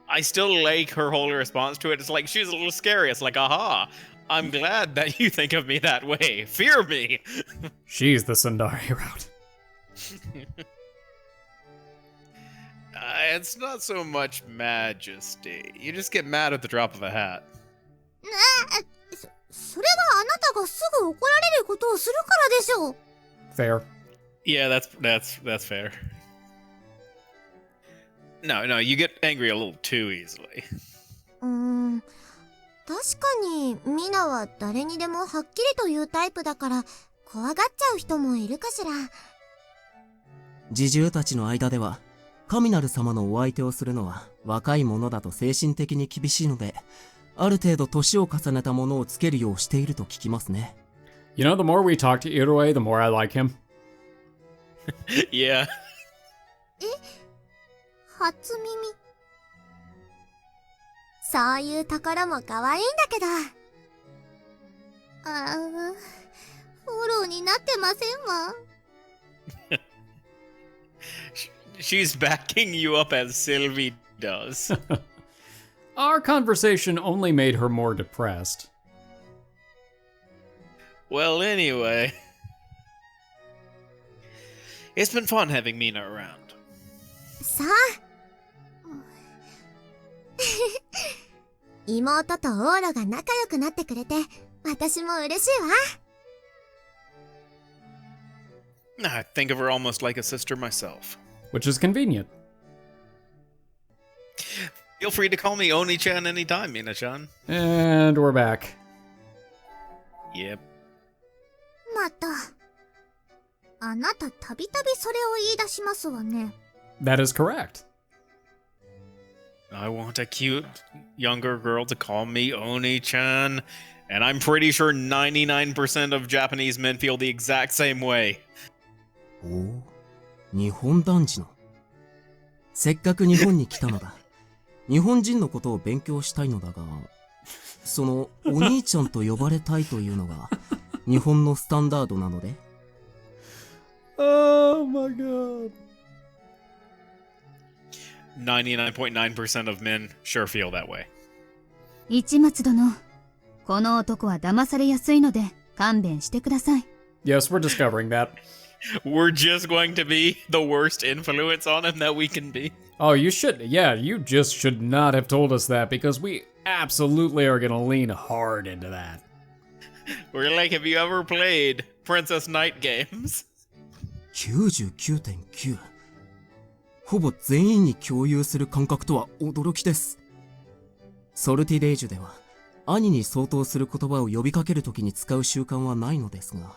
I still like her whole response to it. It's like she's a little scary. It's like, aha, I'm glad that you think of me that way. Fear me. She's the Sundari route. It's not so much majesty. You just get mad at the drop of a hat. それはあなたがすぐ怒られることをするからでしょう。 Fair. Yeah, that's fair. No, you get angry a little too easily. 確かにミナは誰にでもはっきりと言うタイプだから怖がっちゃう人もいるかしら。侍従たちの間では、神なる様のお相手をするのは若い者だと精神的に厳しいので、ある程度年を重ねたものをつけるようしていると聞きますね。You know, the more we talk to Iroe, the more I like him. Yeah. 初耳。そういうところも可愛いんだけど。フォローになってませんわ。She's backing you up as Sylvie does. Our conversation only made her more depressed. Well, anyway. It's been fun having Mina around. さあ。妹とオーロが仲良くなってくれて、私も嬉しいわ。I think of her almost like a sister myself. Which is convenient. Feel free to call me Oni-chan anytime, Mina-chan. And we're back. Yep. また。あなたたびたびそれを言い出しますわね。That is correct. I want a cute younger girl to call me Oni-chan, and I'm pretty sure 99% of Japanese men feel the exact same way. おお、日本男児の。せっかく日本に来たのだ。日本人のことを勉強したいのだが、そのお兄ちゃんと呼ばれたいというのが日本のスタンダードなので。Oh my god. 99.9% of men sure feel that way. 市松殿、この男は騙されやすいので勘弁してください。Yes, we're discovering that. We're just going to be the worst influence on him that we can be. Oh, you just should not have told us that because we absolutely are gonna lean hard into that. We're like, have you ever played Princess Knight games? 99.9。ほぼ全員に共有する感覚とは驚きです。ソルティレージュでは、兄に相当する言葉を呼びかけるときに使う習慣はないのですが。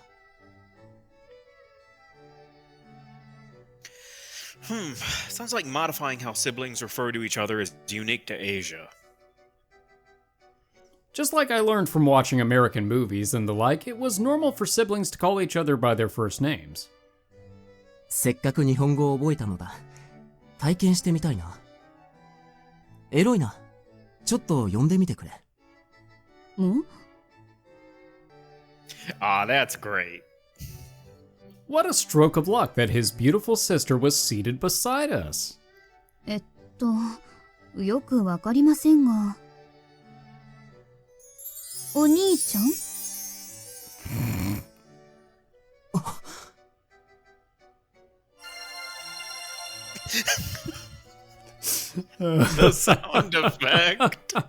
Sounds like modifying how siblings refer to each other is unique to Asia. Just like I learned from watching American movies and the like, it was normal for siblings to call each other by their first names. せっかく日本語を覚えたのだ。体験してみたいな。エロいな。ちょっと呼んでみてくれ。ん？ Ah, that's great. What a stroke of luck that his beautiful sister was seated beside us. よくわかりませんが。お兄ちゃん？The sound effect.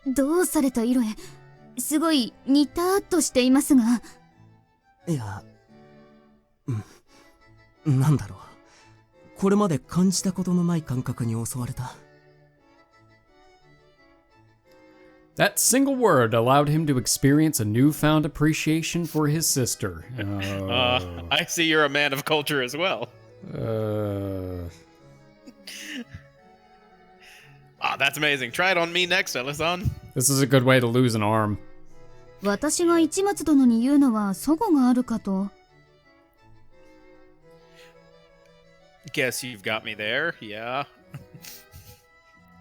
どうされたイロエ？すごいニターっとしていますが。いや、なんだろう。これまで感じたことのない感覚に襲われた。That single word allowed him to experience a newfound appreciation for his sister. I see you're a man of culture as well. That's amazing. Try it on me next, Ella-san. This is a good way to lose an arm. 私が市松殿に言うのは齟齬があるかと。Guess you've got me there, yeah.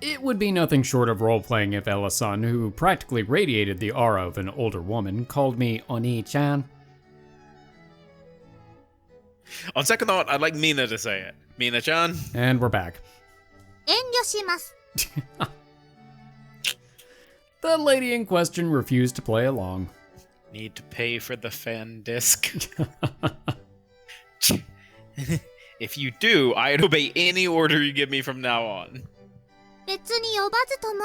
It would be nothing short of role-playing if Ella-san, who practically radiated the aura of an older woman, called me Oni-chan. On second thought, I'd like Mina to say it. Mina-chan. And we're back. 遠慮します。The lady in question refused to play along. Need to pay for the fan disc. If you do, I'd obey any order you give me from now on. 別に呼ばずとも、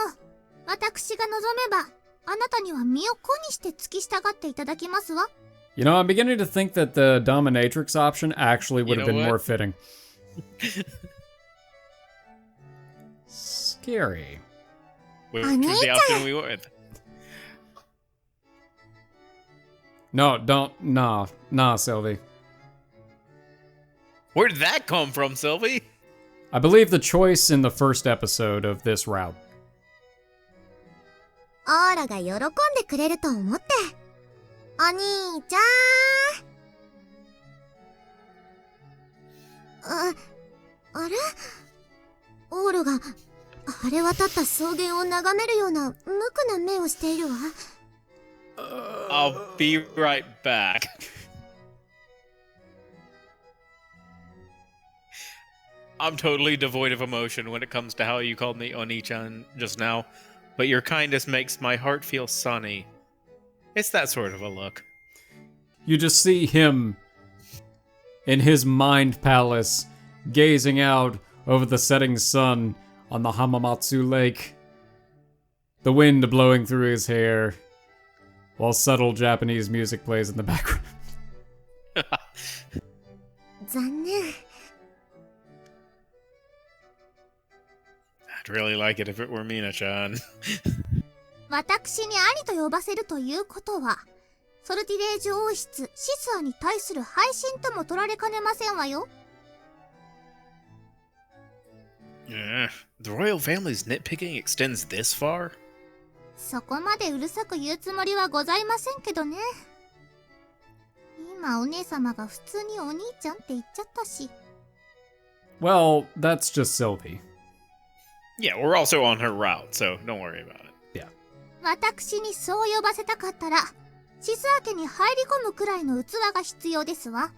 私が望めば、あなたには身を粉にして付き従っていただきますわ。You know, I'm beginning to think that the dominatrix option actually would You have know been what? more fitting. Scary. Which was the option we went with. No, don't. Nah, Sylvie. Where did that come from, Sylvie? I believe the choice in the first episode of this route. オーラが喜んでくれると思って。お兄ちゃん。あれ？オーロが晴れ渡った草原を眺めるような無垢な目をしているわ。I'll be right back. I'm totally devoid of emotion when it comes to how you called me Oni-chan just now, but your kindness makes my heart feel sunny. It's that sort of a look. You just see him in his mind palace, gazing out over the setting sun on the Hamamatsu Lake. The wind blowing through his hair, while subtle Japanese music plays in the background. 残念。I'd really like it if it were Mina-chan. 私に兄と呼ばせるということは、ソルティレージュ王室シスアに対する配信とも取られかねませんわよ。Yeah, the royal family's nitpicking extends this far? そこまでうるさく言うつもりはございませんけどね。今お姉様が普通にお兄ちゃんって言っちゃったし。Well, that's just Sylvie. Yeah, we're also on her route, so don't worry about it. Yeah. 私にそう呼ばせたかったら、シスア家に入り込むくらいの器が必要ですわ。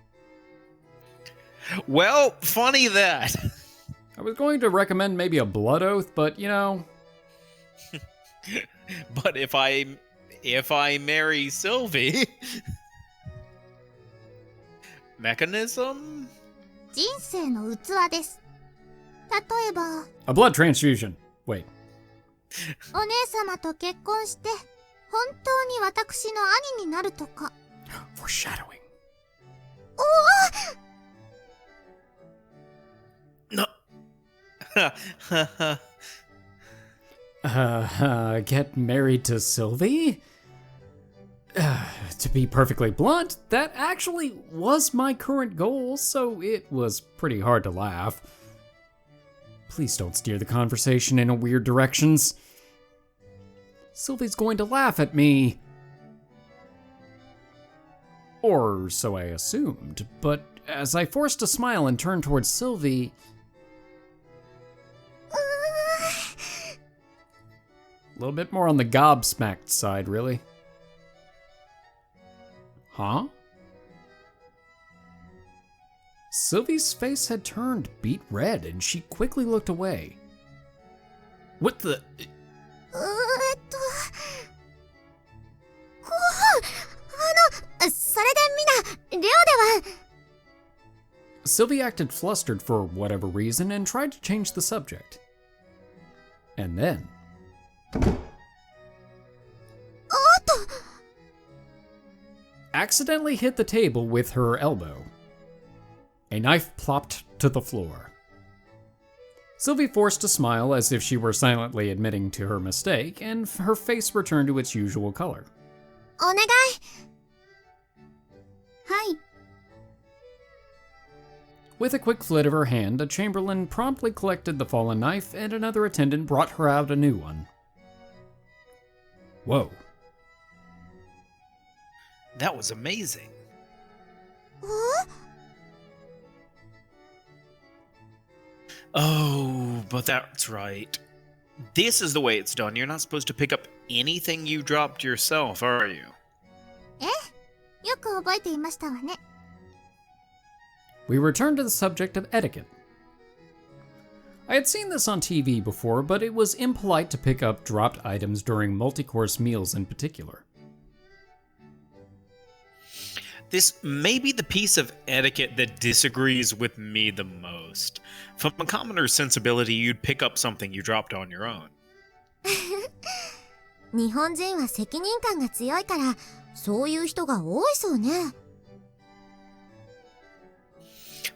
Well, funny that. I was going to recommend maybe a blood oath, but you know. But if I marry Sylvie, mechanism? 人生の器です。例えば、A blood transfusion. Wait. お姉様と結婚して、本当に私の兄になるとか。Foreshadowing. Get married to Sylvie? To be perfectly blunt, that actually was my current goal, so it was pretty hard to laugh. Please don't steer the conversation in a weird directions. Sylvie's going to laugh at me. Or so I assumed, but as I forced a smile and turned towards Sylvie... A little bit more on the gobsmacked side, really. Huh? Sylvie's face had turned beet red, and she quickly looked away. What the... それでみんな、寮では。Sylvie acted flustered for whatever reason and tried to change the subject. And then... accidentally hit the table with her elbow. A knife plopped to the floor. Sylvie forced a smile as if she were silently admitting to her mistake, and her face returned to its usual color. お願い。はい。 With a quick flit of her hand, a chamberlain promptly collected the fallen knife, and another attendant brought her out a new one. Whoa. That was amazing. Oh, but that's right. This is the way it's done. You're not supposed to pick up anything you dropped yourself, are you? よく覚えていましたわね。We returned to the subject of etiquette. I had seen this on TV before, but it was impolite to pick up dropped items during multi-course meals in particular. This may be the piece of etiquette that disagrees with me the most. From a commoner's sensibility, you'd pick up something you dropped on your own. 日本人は責任感が強いから、そういう人が多いそうね。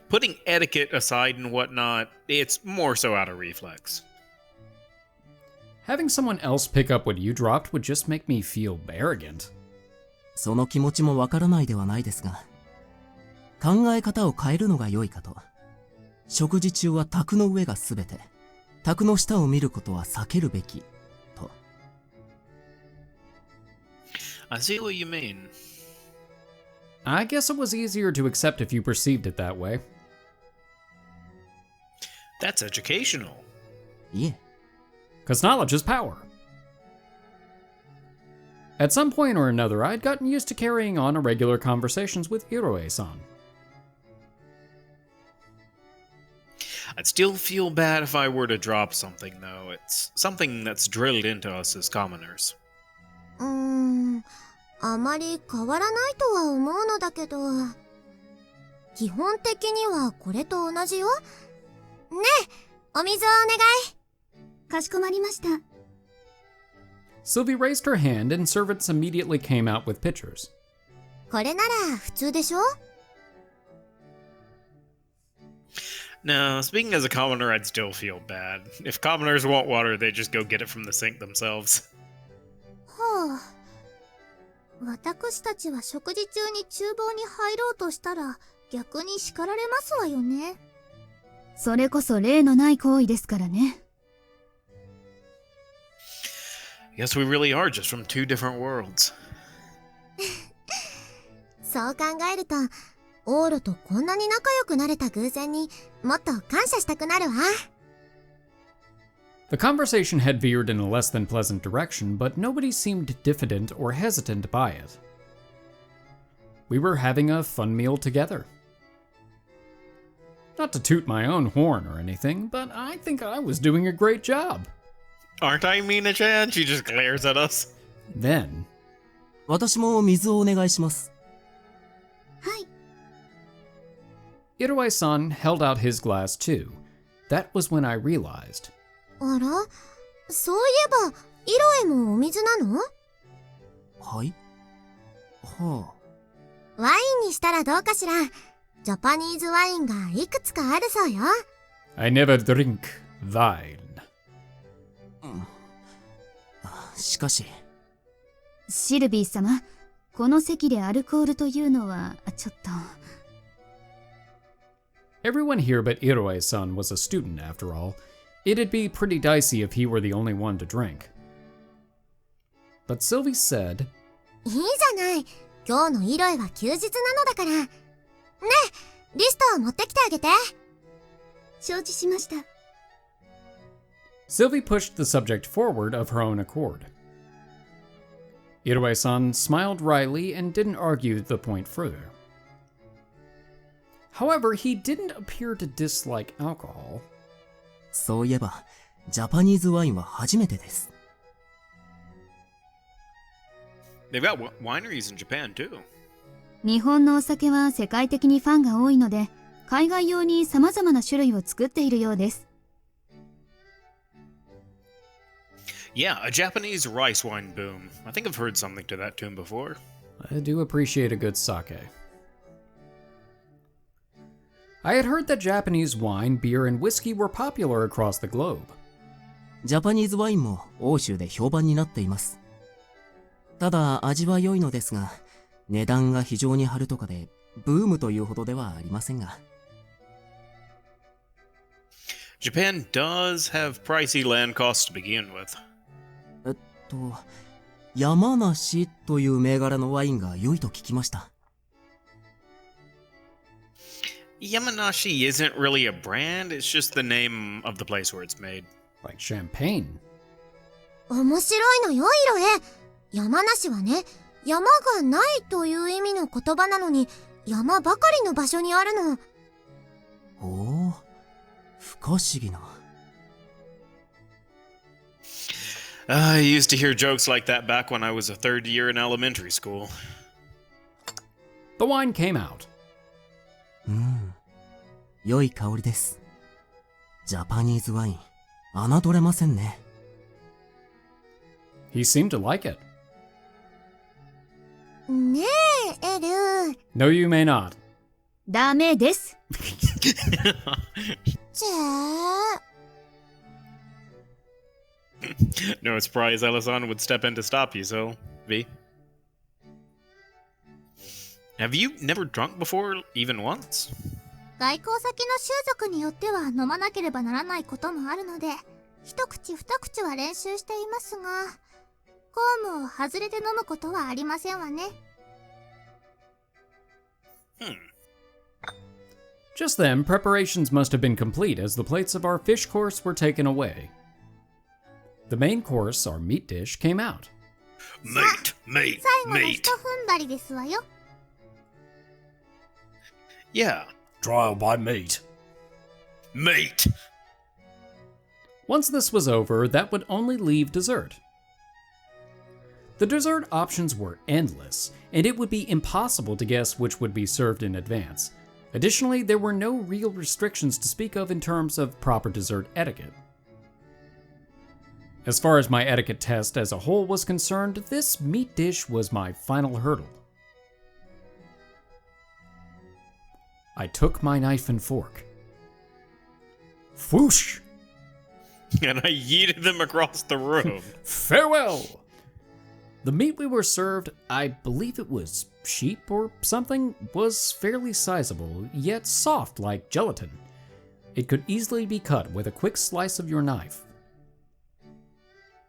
Putting etiquette aside and whatnot, it's more so out of reflex. Having someone else pick up what you dropped would just make me feel arrogant. その気持ちもわからないではないですが、考え方を変えるのが良いかと。食事中は卓の上がすべて、卓の下を見ることは避けるべき、と。I see what you mean. I guess it was easier to accept if you perceived it that way. That's educational. いえ、 Because knowledge is power. At some point or another, I'd gotten used to carrying on irregular conversations with Iroe-san. I'd still feel bad if I were to drop something, though. It's something that's drilled into us as commoners. あまり変わらないとは思うのだけど、基本的にはこれと同じよ。ねえ、お水をお願い。かしこまりました。 Sylvie raised her hand and servants immediately came out with pitchers. これなら普通でしょ？ No, speaking as a commoner, I'd still feel bad. If commoners want water, they just go get it from the sink themselves. はあ。私たちは食事中に厨房に入ろうとしたら逆に叱られますわよね。それこそ例のない行為ですからね。Guess we really are just from two different worlds. そう考えると、オーロとこんなに仲良くなれた偶然にもっと感謝したくなるわ。The conversation had veered in a less than pleasant direction, but nobody seemed diffident or hesitant by it. We were having a fun meal together. Not to toot my own horn or anything, but I think I was doing a great job. Aren't I, Mina-chan? She just glares at us. Then, 私も水をお願いします。はい。 Iroe-san held out his glass too. That was when I realized. あら、そういえば、イロエもお水なの？はい？はあ。ワインにしたらどうかしら。ジャパニーズワインがいくつかあるそうよ。I never drink Vine. しかし、シルビー様、この席でアルコールというのはちょっと。 Everyone here but Iroe-san was a student after all. It'd be pretty dicey if he were the only one to drink. But Sylvie said, いいじゃない。今日のイロエは休日なのだから。ねえ、リストを持ってきてあげて。承知しました。 Sylvie pushed the subject forward of her own accord. Iroe-san smiled wryly and didn't argue the point further. However, he didn't appear to dislike alcohol. そういえば、ジャパニーズワインは初めてです。They've got wineries in Japan too. 日本のお酒は世界的にファンが多いので、海外用に様々な種類を作っているようです。 Yeah, a Japanese rice wine boom. I think I've heard something to that tune before. I do appreciate a good sake. I had heard that Japanese wine, beer, and whiskey were popular across the globe. ジャパニーズワインも欧州で評判になっています。ただ味は良いのですが、値段が非常に張るとかで、ブームというほどではありませんが。Japan does have pricey land costs to begin with. 山梨という銘柄のワインが良いと聞きました。Yamanashi isn't really a brand, it's just the name of the place where it's made. Like champagne. 面白いのよ、イロエ。山梨はね、山がないという意味の言葉なのに、山ばかりの場所にあるの。おお、不可思議な。I used to hear jokes like that back when I was a third year in elementary school. The wine came out. 良い香りです。ジャパニーズワイン、侮れませんね。He seemed to like it. ねえ、エル。No, you may not. ダメです。ちぇ No surprise Ella-san would step in to stop you, so, V. Have you never drunk before, even once? 外交先の習俗によっては飲まなければならないこともあるので、一口二口は練習していますが、公務を外れて飲むことはありませんわね。Just then, preparations must have been complete as the plates of our fish course were taken away. The main course, our meat dish, came out. Mate, mate, 最後の mate. 一踏ん張りですわよ。Yeah, Trial by meat. mate. Once this was over, that would only leave dessert. The dessert options were endless, and it would be impossible to guess which would be served in advance. Additionally, there were no real restrictions to speak of in terms of proper dessert etiquette. As far as my etiquette test as a whole was concerned, this meat dish was my final hurdle. I took my knife and fork. Whoosh! And I yeeted them across the room. Farewell! The meat we were served, I believe it was sheep or something, was fairly sizable, yet soft like gelatin. It could easily be cut with a quick slice of your knife.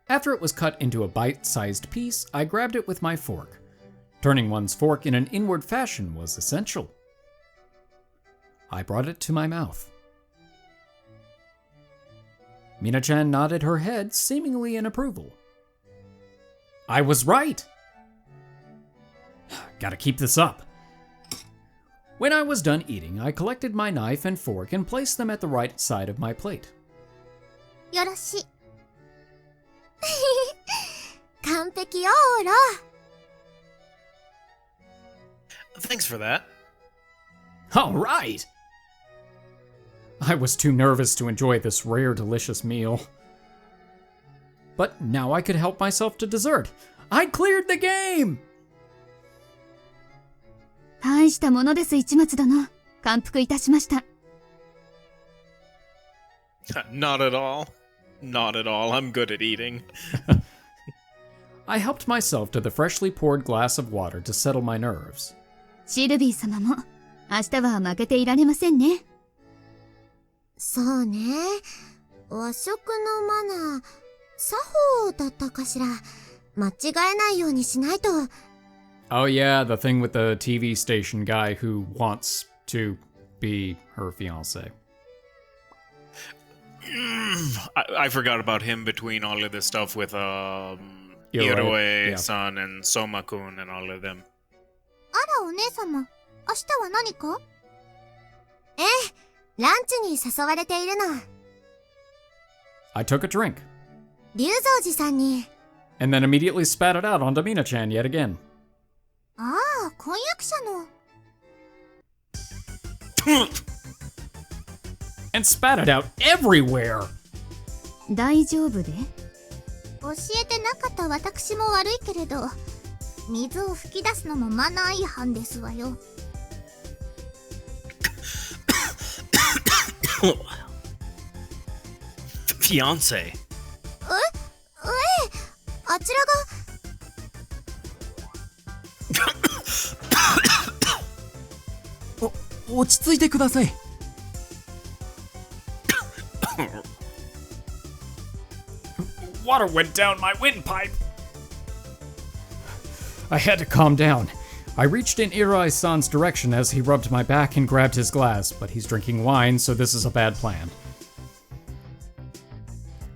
After it was cut into a bite-sized piece, I grabbed it with my fork. Turning one's fork in an inward fashion was essential. I brought it to my mouth. Mina-chan nodded her head, seemingly in approval. I was right! Gotta keep this up. When I was done eating, I collected my knife and fork and placed them at the right side of my plate. よろしい。完璧よ、オーロ。Thanks for that. All right! I was too nervous to enjoy this rare, delicious meal. But now I could help myself to dessert. I cleared the game! 大したものです、市松殿。感服いたしました。Not at all. Not at all. I'm good at eating. I helped myself to the freshly poured glass of water to settle my nerves. シルビー様も、明日は負けていられませんね。そうね。和食のマナー、作法だったかしら。間違えないようにしないと。Oh yeah, the thing with the TV station guy who wants to be her fiancé. I forgot about him between all of this stuff with Iroe, Iroe-san and Soma-kun and all of them. あらお姉様、明日は何か？ええ、ランチに誘われているの。I took a drink, 龍蔵寺さんに。and then immediately spat it out onto Mina-chan yet again. ああ、婚約者の。And spat it out everywhere! 大丈夫で？教えてなかった私も悪いけれど、水を吹き出すのもマナー違反ですわよ。Fiance. ええ、あちらが。落ち着いてください。Water went down my windpipe! I had to calm down. I reached in Iroe-san's direction as he rubbed my back and grabbed his glass, but he's drinking wine, so this is a bad plan.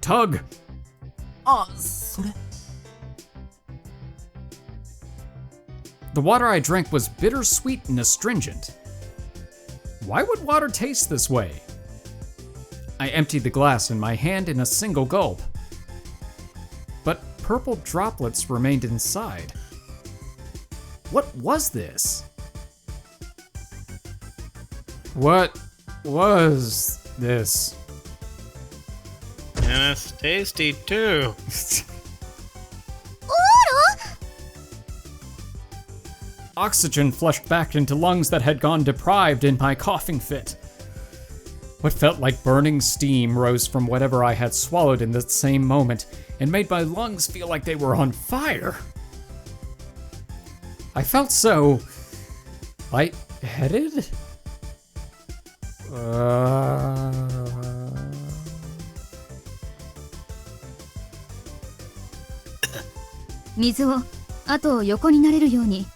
Tug! あ、それ。The water I drank was bittersweet and astringent. Why would water taste this way? I emptied the glass in my hand in a single gulp. But purple droplets remained inside. What was this? What was this? And it's tasty too. Oxygen flushed back into lungs that had gone deprived in my coughing fit. What felt like burning steam rose from whatever I had swallowed in that same moment and made my lungs feel like they were on fire. I felt so lightheaded. 水を、あと横になれるように。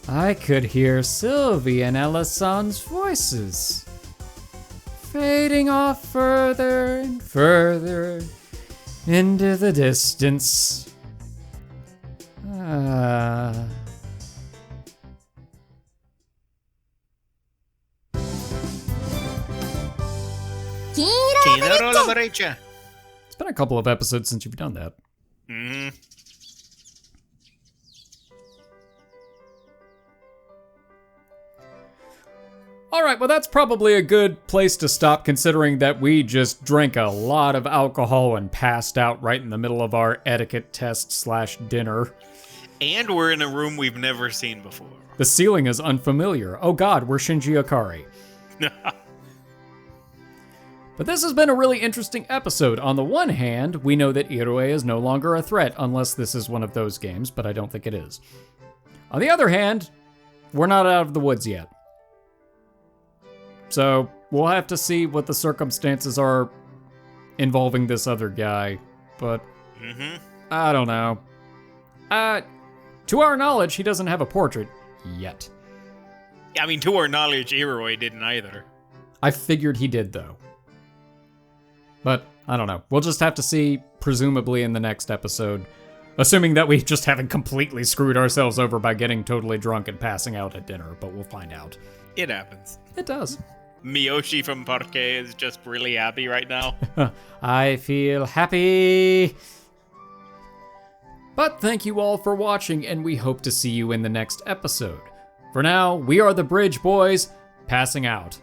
I could hear Sylvie and Ella-san's voices, fading off further and further into the distance. Kinaro Loveriche. It's been a couple of episodes since you've done that. Mm-hmm. Alright, well that's probably a good place to stop considering that we just drank a lot of alcohol and passed out right in the middle of our etiquette test / dinner. And we're in a room we've never seen before. The ceiling is unfamiliar. Oh god, we're Shinji Ikari. But this has been a really interesting episode. On the one hand, we know that Iroe is no longer a threat, unless this is one of those games, but I don't think it is. On the other hand, we're not out of the woods yet. So, we'll have to see what the circumstances are involving this other guy, but I don't know. To our knowledge, he doesn't have a portrait yet. I mean, to our knowledge, Iroe didn't either. I figured he did, though. But, I don't know. We'll just have to see, presumably in the next episode. Assuming that we just haven't completely screwed ourselves over by getting totally drunk and passing out at dinner, but we'll find out. It happens. It does. Miyoshi from Parque is just really happy right now. I feel happy. But thank you all for watching, and we hope to see you in the next episode. For now, we are the Bridge Boys, passing out.